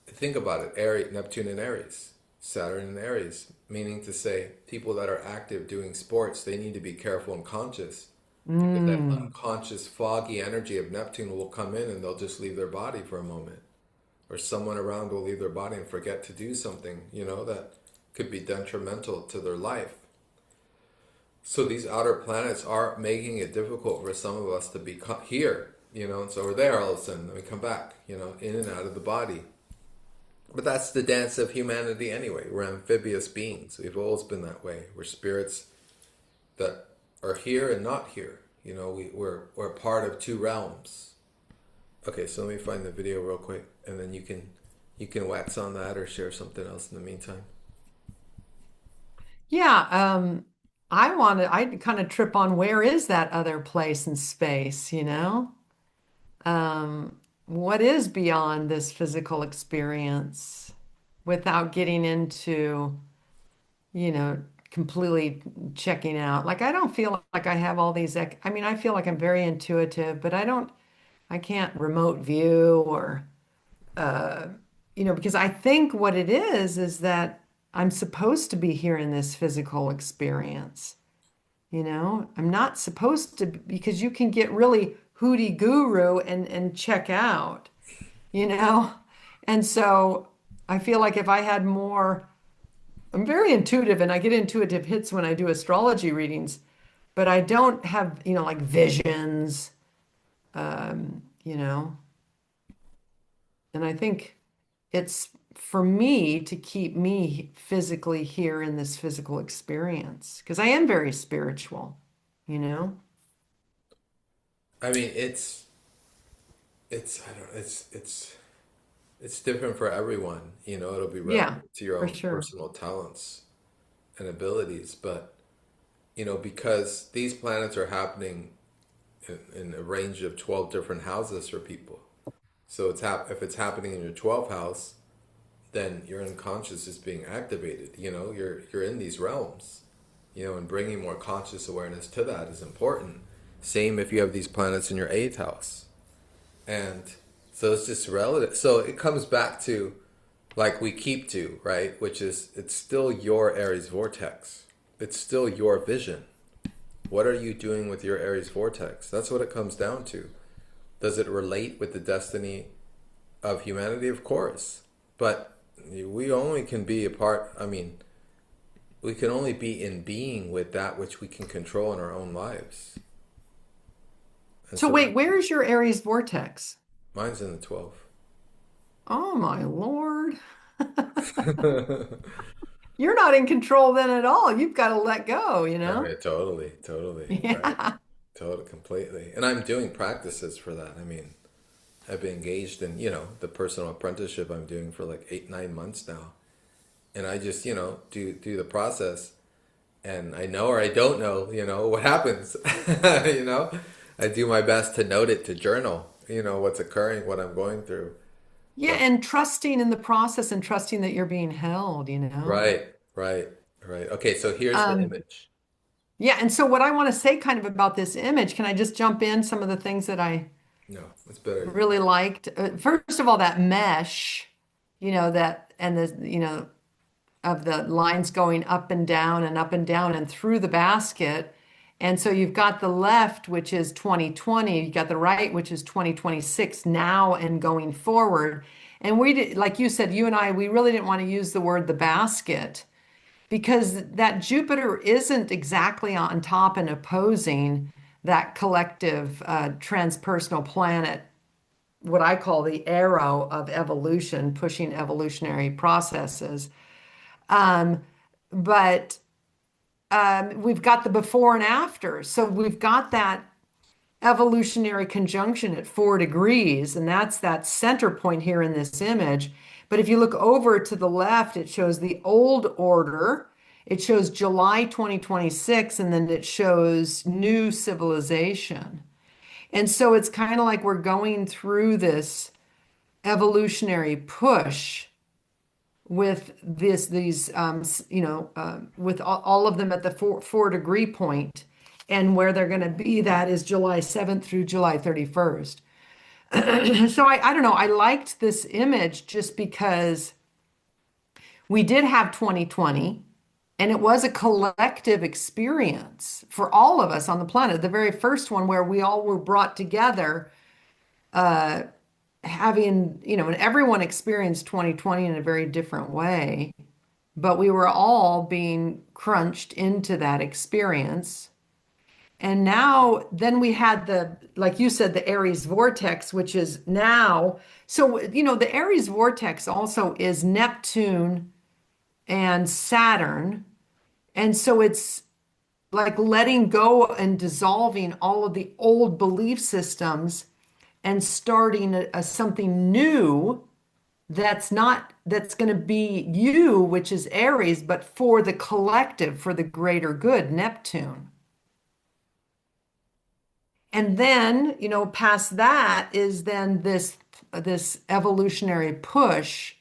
think about it. Aries, Neptune and Aries, Saturn and Aries, meaning to say people that are active doing sports, they need to be careful and conscious because that mm. unconscious foggy energy of Neptune will come in and they'll just leave their body for a moment. Or someone around will leave their body and forget to do something, that could be detrimental to their life. So these outer planets are making it difficult for some of us to be here, and so we're there all of a sudden, then we come back, in and out of the body. But that's the dance of humanity anyway. We're amphibious beings. We've always been that way. We're spirits that are here and not here. We're part of two realms. Okay, so let me find the video real quick, and then you can wax on that or share something else in the meantime. Yeah, I kind of trip on where is that other place in space, you know? What is beyond this physical experience without getting into, you know, completely checking out. Like I don't feel like I have all these, I mean, I feel like I'm very intuitive, but I can't remote view or uh, because I think what it is that I'm supposed to be here in this physical experience. I'm not supposed to because you can get really hooty guru and check out, you know? And so I feel like if I had more, I'm very intuitive and I get intuitive hits when I do astrology readings, but I don't have, like visions, you know, and I think it's for me to keep me physically here in this physical experience because I am very spiritual, you know? I mean, it's I don't it's different for everyone. It'll be Yeah, relevant to your for own sure. personal talents and abilities, but because these planets are happening in a range of 12 different houses for people. So if it's happening in your 12th house, then your unconscious is being activated. You're in these realms, and bringing more conscious awareness to that is important. Same if you have these planets in your eighth house. And so it's just relative. So it comes back to, like we keep to, right? Which is, it's still your Aries vortex. It's still your vision. What are you doing with your Aries vortex? That's what it comes down to. Does it relate with the destiny of humanity? Of course. But we only can be a part, we can only be in being with that which we can control in our own lives. And So so wait, where's your Aries vortex? mine's in the 12. Oh my Lord. You're not in control then at all. You've got to let go, you Oh, know? yeah, totally, totally, right. Yeah. Totally, completely. And I'm doing practices for that. I've been engaged in, the personal apprenticeship I'm doing for like 8, 9 months now. And I just, do the process, and I know or I don't know, what happens. you know, I do my best to note it, to journal, what's occurring, what I'm going through. Yeah, But and trusting in the process and trusting that you're being held, you know? right, right, right. Okay, so here's the Um, image. yeah, and so what I want to say kind of about this image, can I just jump in some of the things that I No, it's better. really liked? First of all, that mesh, that and of the lines going up and down and up and down and through the basket. And so you've got the left, which is 2020, you got the right, which is 2026 now and going forward. And we did, like you said, you and I, we really didn't want to use the word the basket because that Jupiter isn't exactly on top and opposing that collective transpersonal planet, what I call the arrow of evolution, pushing evolutionary processes. Um, but we've got the before and after. So we've got that evolutionary conjunction at 4 degrees, and that's that center point here in this image. But if you look over to the left, it shows the old order. It shows July 2026, and then it shows new civilization. And so it's kind of like we're going through this evolutionary push with these with all of them at the four degree point, and where they're going to be, that is July 7th through July 31st. So I don't know, I liked this image just because we did have 2020 and it was a collective experience for all of us on the planet, the very first one where we all were brought together, having, and everyone experienced 2020 in a very different way, but we were all being crunched into that experience. And now, then we had like you said, the Aries vortex, which is now. So, the Aries vortex also is Neptune and Saturn. And so it's like letting go and dissolving all of the old belief systems and starting something new that's going to be you, which is Aries, but for the collective, for the greater good, Neptune. And then, past that is then this evolutionary push.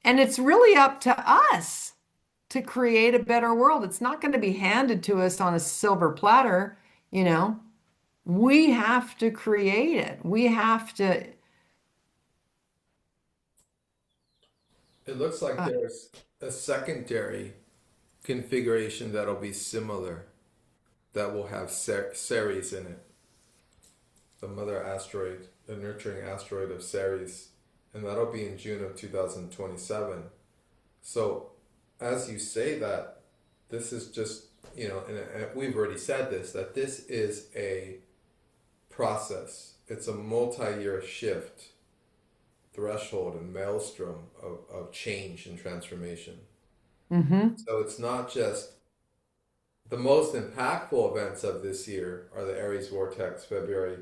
And it's really up to us to create a better world. It's not going to be handed to us on a silver platter, you know. We have to create it. We have to It looks like there's a secondary configuration that'll be similar, that will have Ceres in it, the mother asteroid, the nurturing asteroid of Ceres, and that'll be in June of 2027. So, as you say that, this is just, and we've already said this, that this is a process. It's a multi-year shift, threshold, and maelstrom of change and transformation. Mhm. So it's not just the most impactful events of this year are the Aries Vortex, February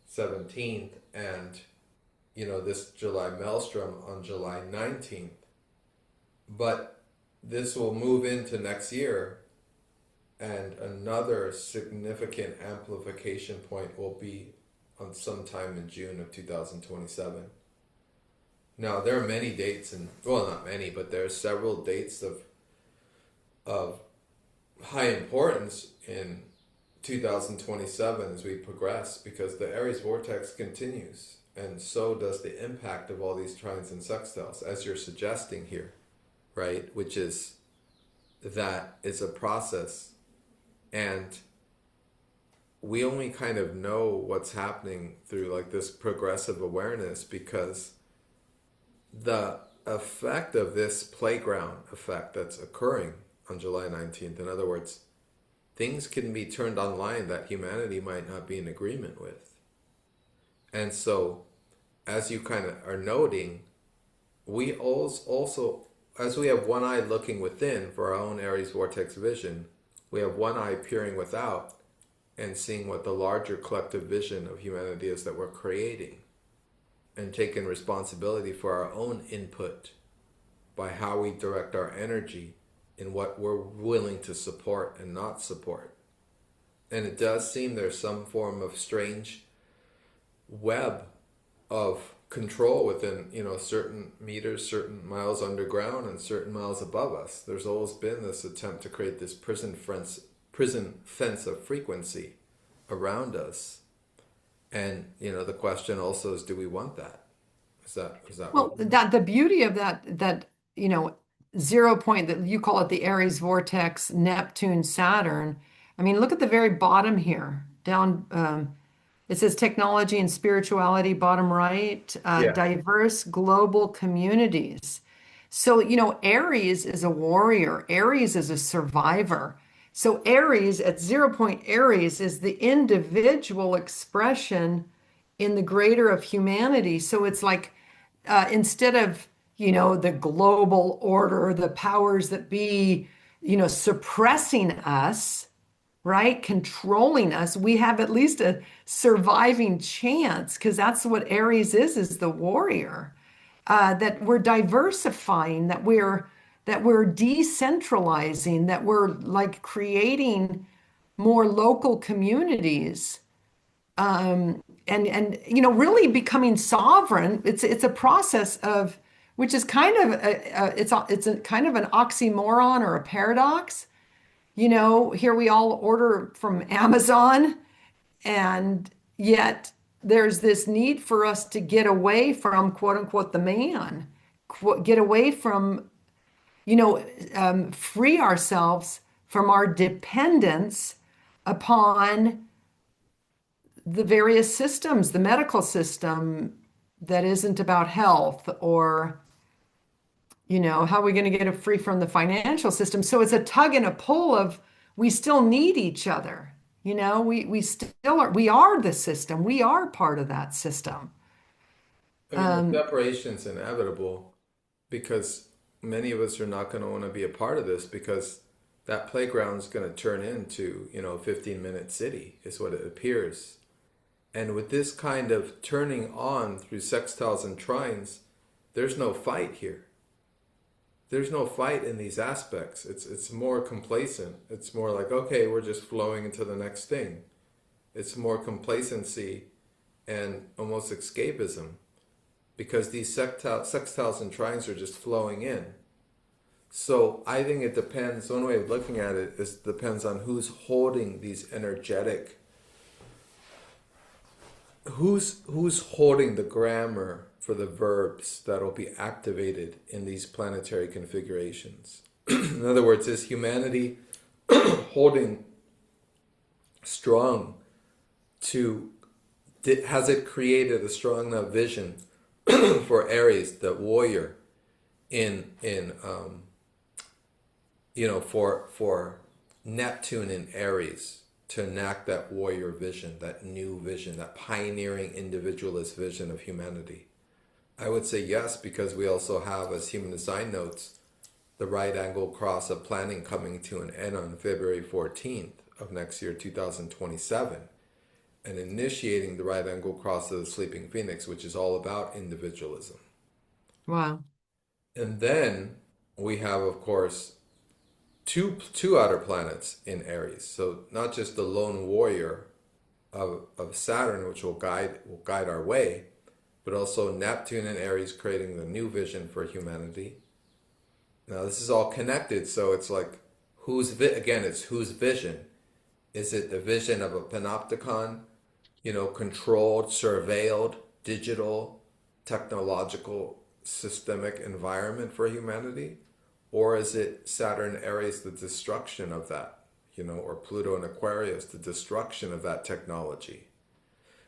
17th, and this July Maelstrom on July 19th. But this will move into next year, and another significant amplification point will be on sometime in June of 2027. Now there are many dates, and well, not many, but there are several dates of high importance in 2027 as we progress, because the Aries Vortex continues, and so does the impact of all these trines and sextiles, as you're suggesting here, right? Which is that it's a process, and we only kind of know what's happening through like this progressive awareness, because the effect of this playground effect that's occurring on July 19th, in other words, things can be turned online that humanity might not be in agreement with. And so, as you kind of are noting, we also, as we have one eye looking within for our own Aries Vortex vision, we have one eye peering without and seeing what the larger collective vision of humanity is that we're creating, and taking responsibility for our own input by how we direct our energy in what we're willing to support and not support. And it does seem there's some form of strange web of control within, certain meters, certain miles underground, and certain miles above us. There's always been this attempt to create this prison fence of frequency around us. And, the question also is, do we want that? Is that Well, that the beauty of that 0 point that you call it, the Aries vortex, Neptune, Saturn. I mean, look at the very bottom here, down. It says technology and spirituality, bottom right, Yeah. diverse global communities. So, Aries is a warrior. Aries is a survivor. So Aries at 0 point Aries is the individual expression in the greater of humanity. So it's like instead of, the global order, the powers that be, suppressing us, right? Controlling us, we have at least a surviving chance, because that's what Aries is the warrior. That we're diversifying, that we're decentralizing, that we're like creating more local communities, and really becoming sovereign. It's a process of, which is kind of it's a kind of an oxymoron or a paradox. Here we all order from Amazon, and yet there's this need for us to get away from, quote unquote, the man, get away from, free ourselves from our dependence upon the various systems, the medical system that isn't about health, or, how are we going to get it free from the financial system? So it's a tug and a pull of, we still need each other. We still are, we are the system. We are part of that system. I mean, the separation's inevitable, because many of us are not going to want to be a part of this, because that playground's going to turn into, 15-minute city is what it appears. And with this kind of turning on through sextiles and trines, there's no fight here. There's no fight in these aspects. It's more complacent. It's more like, okay, we're just flowing into the next thing. It's more complacency and almost escapism, because these sextiles and trines are just flowing in. So I think it depends, one way of looking at it is, depends on who's holding these energetic, who's holding the grammar for the verbs that'll be activated in these planetary configurations. In other words, is humanity holding strong to, has it created a strong enough vision for Aries, the warrior, for Neptune in Aries to enact that warrior vision, that new vision, that pioneering individualist vision of humanity? I would say yes, because we also have, as human design notes, the right angle cross of planning coming to an end on February 14th of next year, 2027, and initiating the right angle cross of the sleeping phoenix, which is all about individualism. Wow. And then we have, of course, two outer planets in Aries. So not just the lone warrior of Saturn, which will guide our way, but also Neptune and Aries creating the new vision for humanity. Now this is all connected, so it's like again, it's whose vision? Is it the vision of a panopticon, controlled, surveilled, digital, technological, systemic environment for humanity? Or is it Saturn Aries, the destruction of that, or Pluto and Aquarius, the destruction of that technology?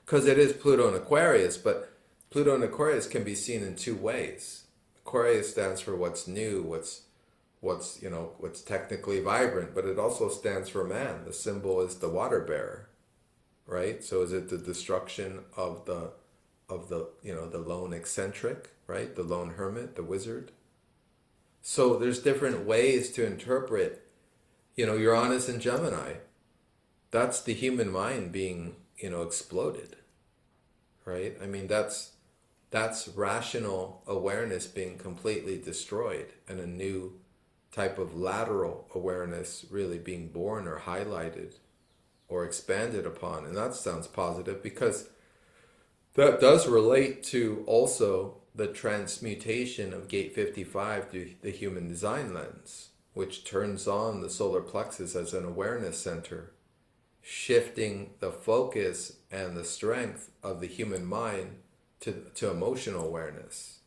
Because it is Pluto and Aquarius, but Pluto and Aquarius can be seen in two ways. Aquarius stands for what's new, what's technically vibrant, but it also stands for man. The symbol is the water bearer, right? So is it the destruction of the the lone eccentric, right? The lone hermit, the wizard. So there's different ways to interpret, Uranus and Gemini. That's the human mind being, exploded, right? I mean, that's rational awareness being completely destroyed and a new type of lateral awareness really being born or highlighted or expanded upon. And that sounds positive because that does relate to also the transmutation of gate 55 through the human design lens, which turns on the solar plexus as an awareness center, shifting the focus and the strength of the human mind to emotional awareness.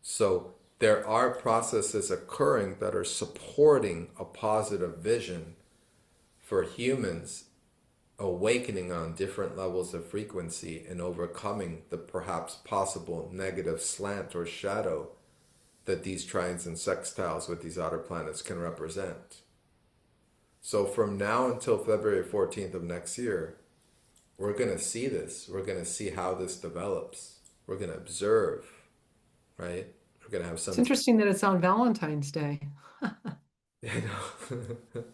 So there are processes occurring that are supporting a positive vision for humans awakening on different levels of frequency and overcoming the perhaps possible negative slant or shadow that these trines and sextiles with these outer planets can represent. So from now until February 14th of next year, we're going to see this. We're going to see how this develops. We're going to observe, right? We're going to have some... It's interesting that it's on Valentine's Day. I know.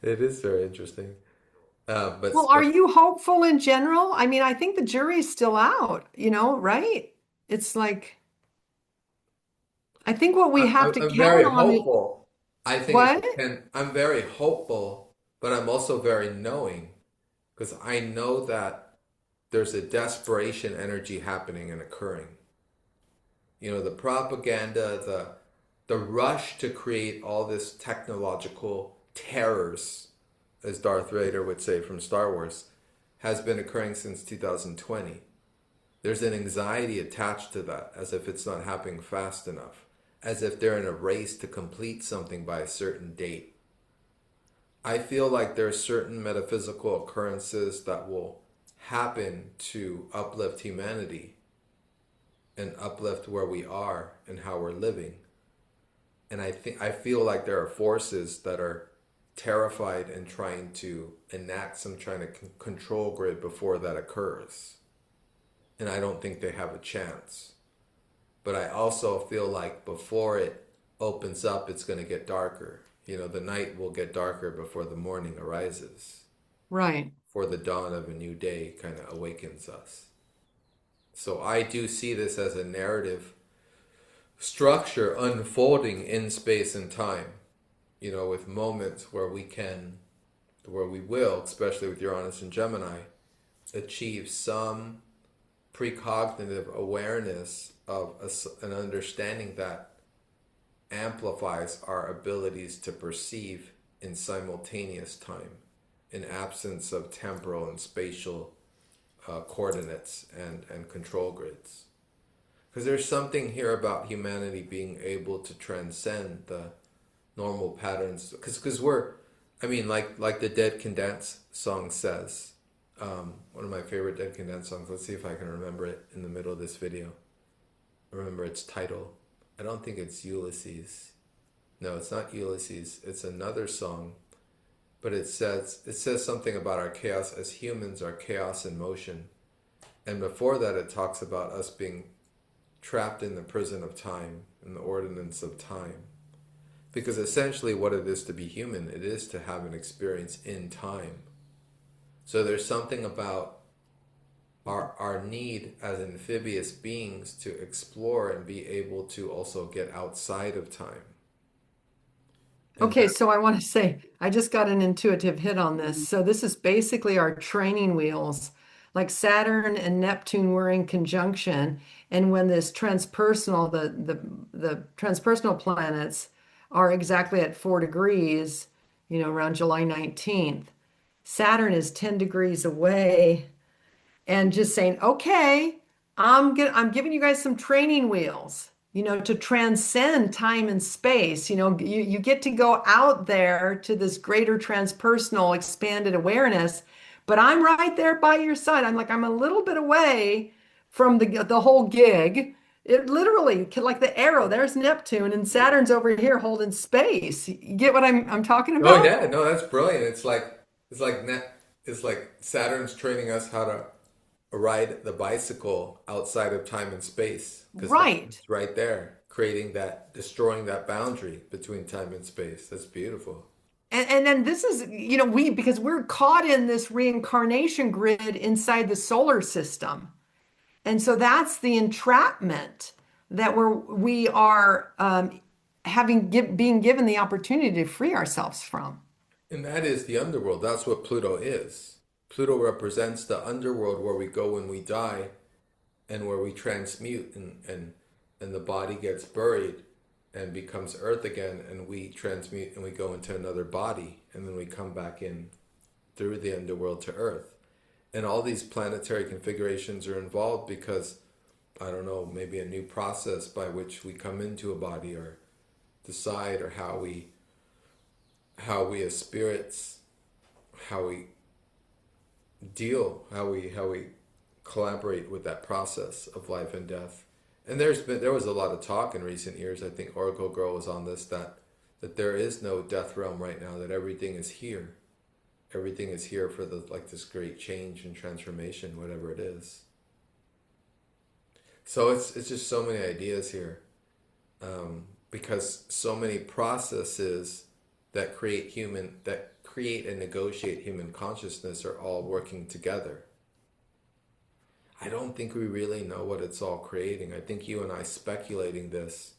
It is very interesting. Well, are you hopeful in general? I mean, I think the jury's still out, right? It's like, I think what we have to I'm count very on is hopeful. I think what? I'm very hopeful, but I'm also very knowing because I know that there's a desperation energy happening and occurring. The propaganda, the rush to create all this technological terrors, as Darth Vader would say from Star Wars, has been occurring since 2020. There's an anxiety attached to that, as if it's not happening fast enough, as if they're in a race to complete something by a certain date. I feel like there are certain metaphysical occurrences that will happen to uplift humanity and uplift where we are and how we're living. And I feel like there are forces that are terrified and trying to enact some kind of control grid before that occurs. And I don't think they have a chance. But I also feel like before it opens up, it's going to get darker. The night will get darker before the morning arises. Right. For the dawn of a new day kind of awakens us. So I do see this as a narrative structure unfolding in space and time, with moments where we will, especially with Uranus and Gemini, achieve some precognitive awareness of an understanding that amplifies our abilities to perceive in simultaneous time, in absence of temporal and spatial coordinates and control grids. Because there's something here about humanity being able to transcend the normal patterns. Because like the Dead Can Dance song says, one of my favorite Dead Can Dance songs. Let's see if I can remember it in the middle of this video. Remember its title. I don't think it's Ulysses. No, it's not Ulysses. It's another song. But it says something about our chaos as humans, our chaos in motion. And before that, it talks about us being trapped in the prison of time, in the ordinance of time. Because essentially what it is to be human, it is to have an experience in time. So there's something about our need as amphibious beings to explore and be able to also get outside of time. Okay, so I want to say, I just got an intuitive hit on this. So this is basically our training wheels like Saturn and Neptune were in conjunction, and when this transpersonal, the transpersonal planets are exactly at 4 degrees, around July 19th. Saturn is 10 degrees away, and just saying, okay, I'm giving you guys some training wheels, to transcend time and space. You get to go out there to this greater transpersonal expanded awareness, but I'm right there by your side. I'm a little bit away from the whole gig. It literally, like the arrow, there's Neptune and Saturn's over here holding space. You get what I'm talking Oh about? yeah, no, that's brilliant. It's like Saturn's training us how to ride the bicycle outside of time and space because Right. it's right there, creating that, destroying that boundary between time and space. That's beautiful. And then this is, because we're caught in this reincarnation grid inside the solar system. And so that's the entrapment that we are being given the opportunity to free ourselves from. And that is the underworld. That's what Pluto is. Pluto represents the underworld where we go when we die and where we transmute and the body gets buried and becomes earth again and we transmute and we go into another body and then we come back in through the underworld to earth. And all these planetary configurations are involved because I don't know, maybe a new process by which we come into a body or decide or how we as spirits, how we deal, how we collaborate with that process of life and death. And there was a lot of talk in recent years. I think Oracle Girl was on this that there is no death realm right now. That everything is here. Everything is here for this great change and transformation, whatever it is. So it's just so many ideas here, because so many processes that create and negotiate human consciousness are all working together. I don't think we really know what it's all creating. I think you and I speculating this,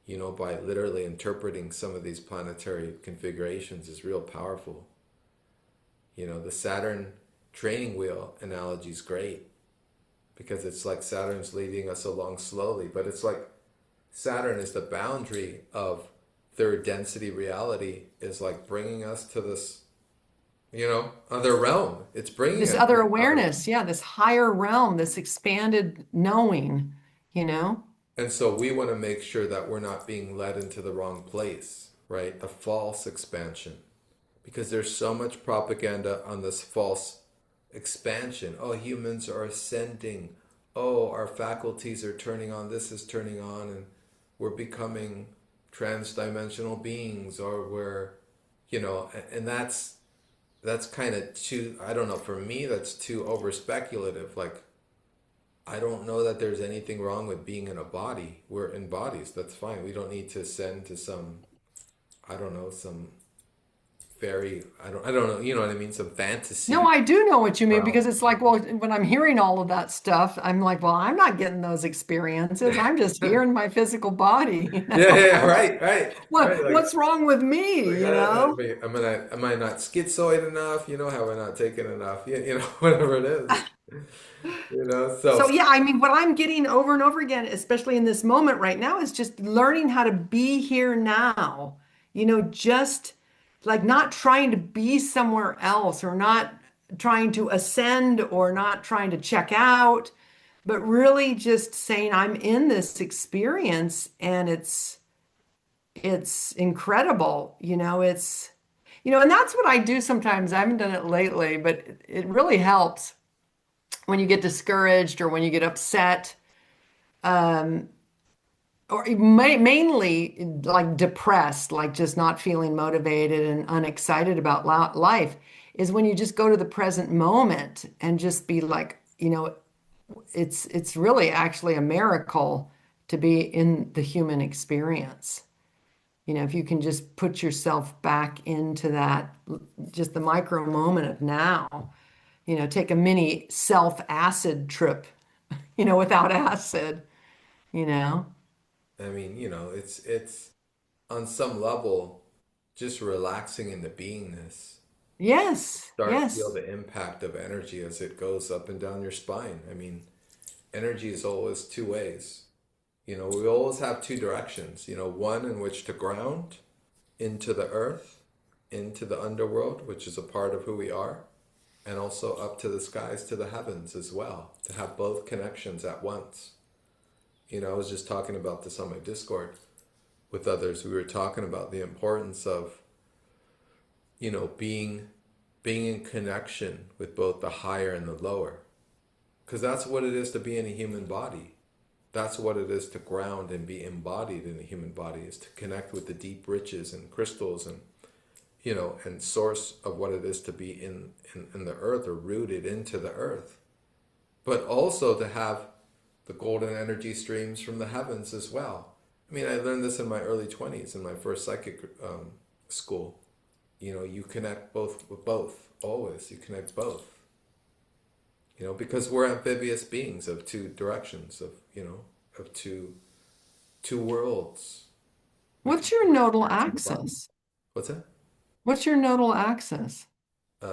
by literally interpreting some of these planetary configurations is real powerful. The Saturn training wheel analogy is great because it's like Saturn's leading us along slowly, but it's like Saturn is the boundary of third density reality, is like bringing us to this, other realm. It's bringing This us to other this other. awareness, yeah, this higher realm, this expanded knowing, you know? And so we want to make sure that we're not being led into the wrong place, right? The false expansion. Because there's so much propaganda on this false expansion. Oh, humans are ascending. Oh, our faculties are turning on. This is turning on, and we're becoming trans-dimensional beings, or and that's kind of too, I don't know, for me, that's too over speculative. Like, I don't know that there's anything wrong with being in a body. We're in bodies. That's fine. We don't need to ascend to some, I don't know, some fairy, I don't know, you know what I mean? Some No, fantasy I do know what you mean realm because or it's like, something. well, when I'm hearing all of that stuff, I'm like, well, I'm not getting those experiences. I'm just here in my physical body, Yeah, yeah, right, right, right. What's wrong with me, Like, am I not schizoid enough? Have I not taken enough? Yeah, whatever it is. So So yeah, I mean, what I'm getting over and over again, especially in this moment right now, is just learning how to be here now. Just like not trying to be somewhere else or not trying to ascend or not trying to check out, but really just saying I'm in this experience and it's incredible. And that's what I do sometimes. I haven't done it lately, but it really helps when you get discouraged or when you get upset, or mainly like depressed, like just not feeling motivated and unexcited about life, is when you just go to the present moment and just be like, it's really actually a miracle to be in the human experience. If you can just put yourself back into that, just the micro moment of now, take a mini self acid trip, without acid, you know. I mean, it's on some level just relaxing into beingness. Yes, Start to feel yes. the impact of energy as it goes up and down your spine. I mean, energy is always two ways. We always have two directions. One in which to ground into the earth, into the underworld, which is a part of who we are, and also up to the skies, to the heavens as well, to have both connections at once. I was just talking about this on my Discord with others. We were talking about the importance of, being in connection with both the higher and the lower. Because that's what it is to be in a human body. That's what it is to ground and be embodied in a human body, is to connect with the deep riches and crystals and and source of what it is to be in the earth, or rooted into the earth. But also to have the golden energy streams from the heavens as well. I mean, I learned this in my early 20s in my first psychic school. You connect both with both, always. You connect both. Because we're amphibious beings of two directions, of two worlds. We can What's your have nodal parts of the body. axis? What's that? What's your nodal axis?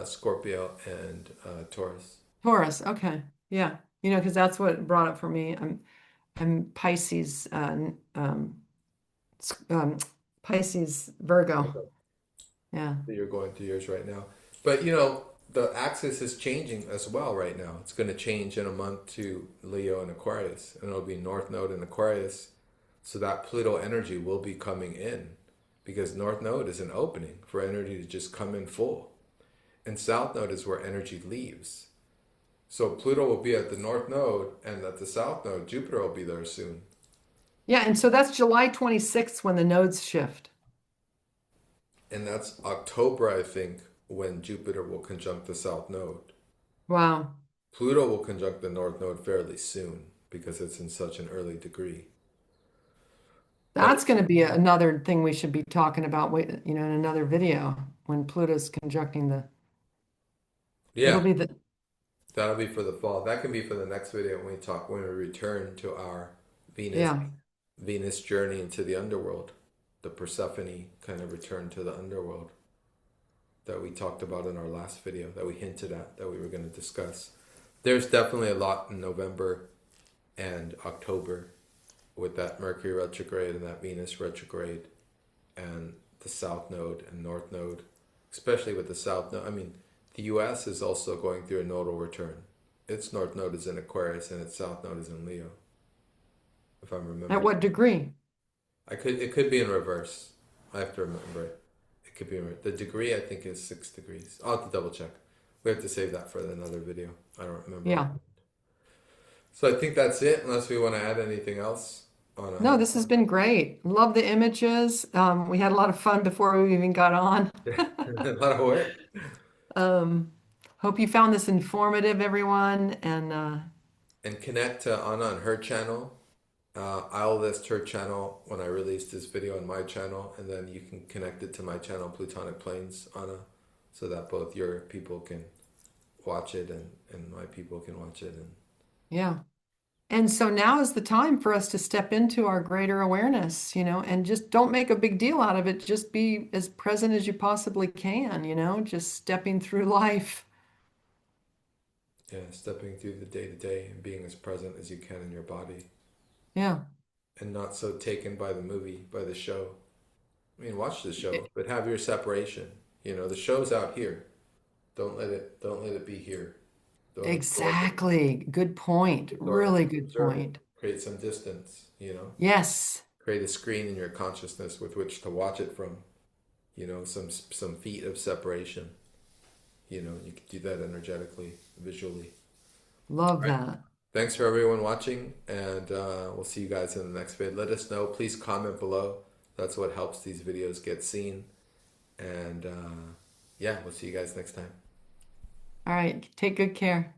Scorpio and Taurus. Taurus. Okay. Yeah. Because that's what brought it for me. I'm Pisces, um, Pisces Virgo. Okay. Yeah. So you're going through yours right now. But the axis is changing as well right now. It's going to change in a month to Leo and Aquarius, and it'll be North Node in Aquarius. So that Pluto energy will be coming in, because North Node is an opening for energy to just come in full. And South Node is where energy leaves. So Pluto will be at the North Node, and at the South Node, Jupiter will be there soon. Yeah. And so that's July 26th when the nodes shift. And that's October, I think, when Jupiter will conjunct the South Node. Wow. Pluto will conjunct the North Node fairly soon because it's in such an early degree. But That's going to be another thing we should be talking about, in another video when Pluto's conjuncting it'll yeah, be the, that'll be for the fall. That can be for the next video when we return to our Venus yeah. Venus journey into the underworld, the Persephone kind of return to the underworld that we talked about in our last video, that we hinted at, that we were going to discuss. There's definitely a lot in November and October with that Mercury retrograde and that Venus retrograde and the South Node and North Node, especially with the South Node. I mean, the US is also going through a nodal return. Its North Node is in Aquarius and its South Node is in Leo, if I'm At remembering. what degree? It could be in reverse. I have to remember it. It could be the degree, I think, is 6 degrees. I'll have to double check. We have to save that for another video. I don't remember. Yeah. So I think that's it, unless we want to add anything else on No, this has been great. Love the images. We had a lot of fun before we even got on. a lot of work. Um, Hope you found this informative, everyone. And And connect to Anna on her channel. I'll list her channel when I release this video on my channel, and then you can connect it to my channel, Plutonic Planes, Anna, so that both your people can watch it and my people can watch it. And yeah. And so now is the time for us to step into our greater awareness, and just don't make a big deal out of it. Just be as present as you possibly can, just stepping through life. yeah, stepping through the day to day and being as present as you can in your body, Yeah. and not so taken by the movie, by the show. I mean, watch the E- show, but have your separation. The show's out here. Don't let it be here. Don't absorb it. Exactly. Good point. Absorb it. Really good Observe it. point. Create some distance. Yes. Create a screen in your consciousness with which to watch it from. Some feet of separation. You can do that energetically, visually. Love All right. that. Thanks for everyone watching, and we'll see you guys in the next vid. Let us know. Please comment below. That's what helps these videos get seen. And yeah, we'll see you guys next time. All right. Take good care.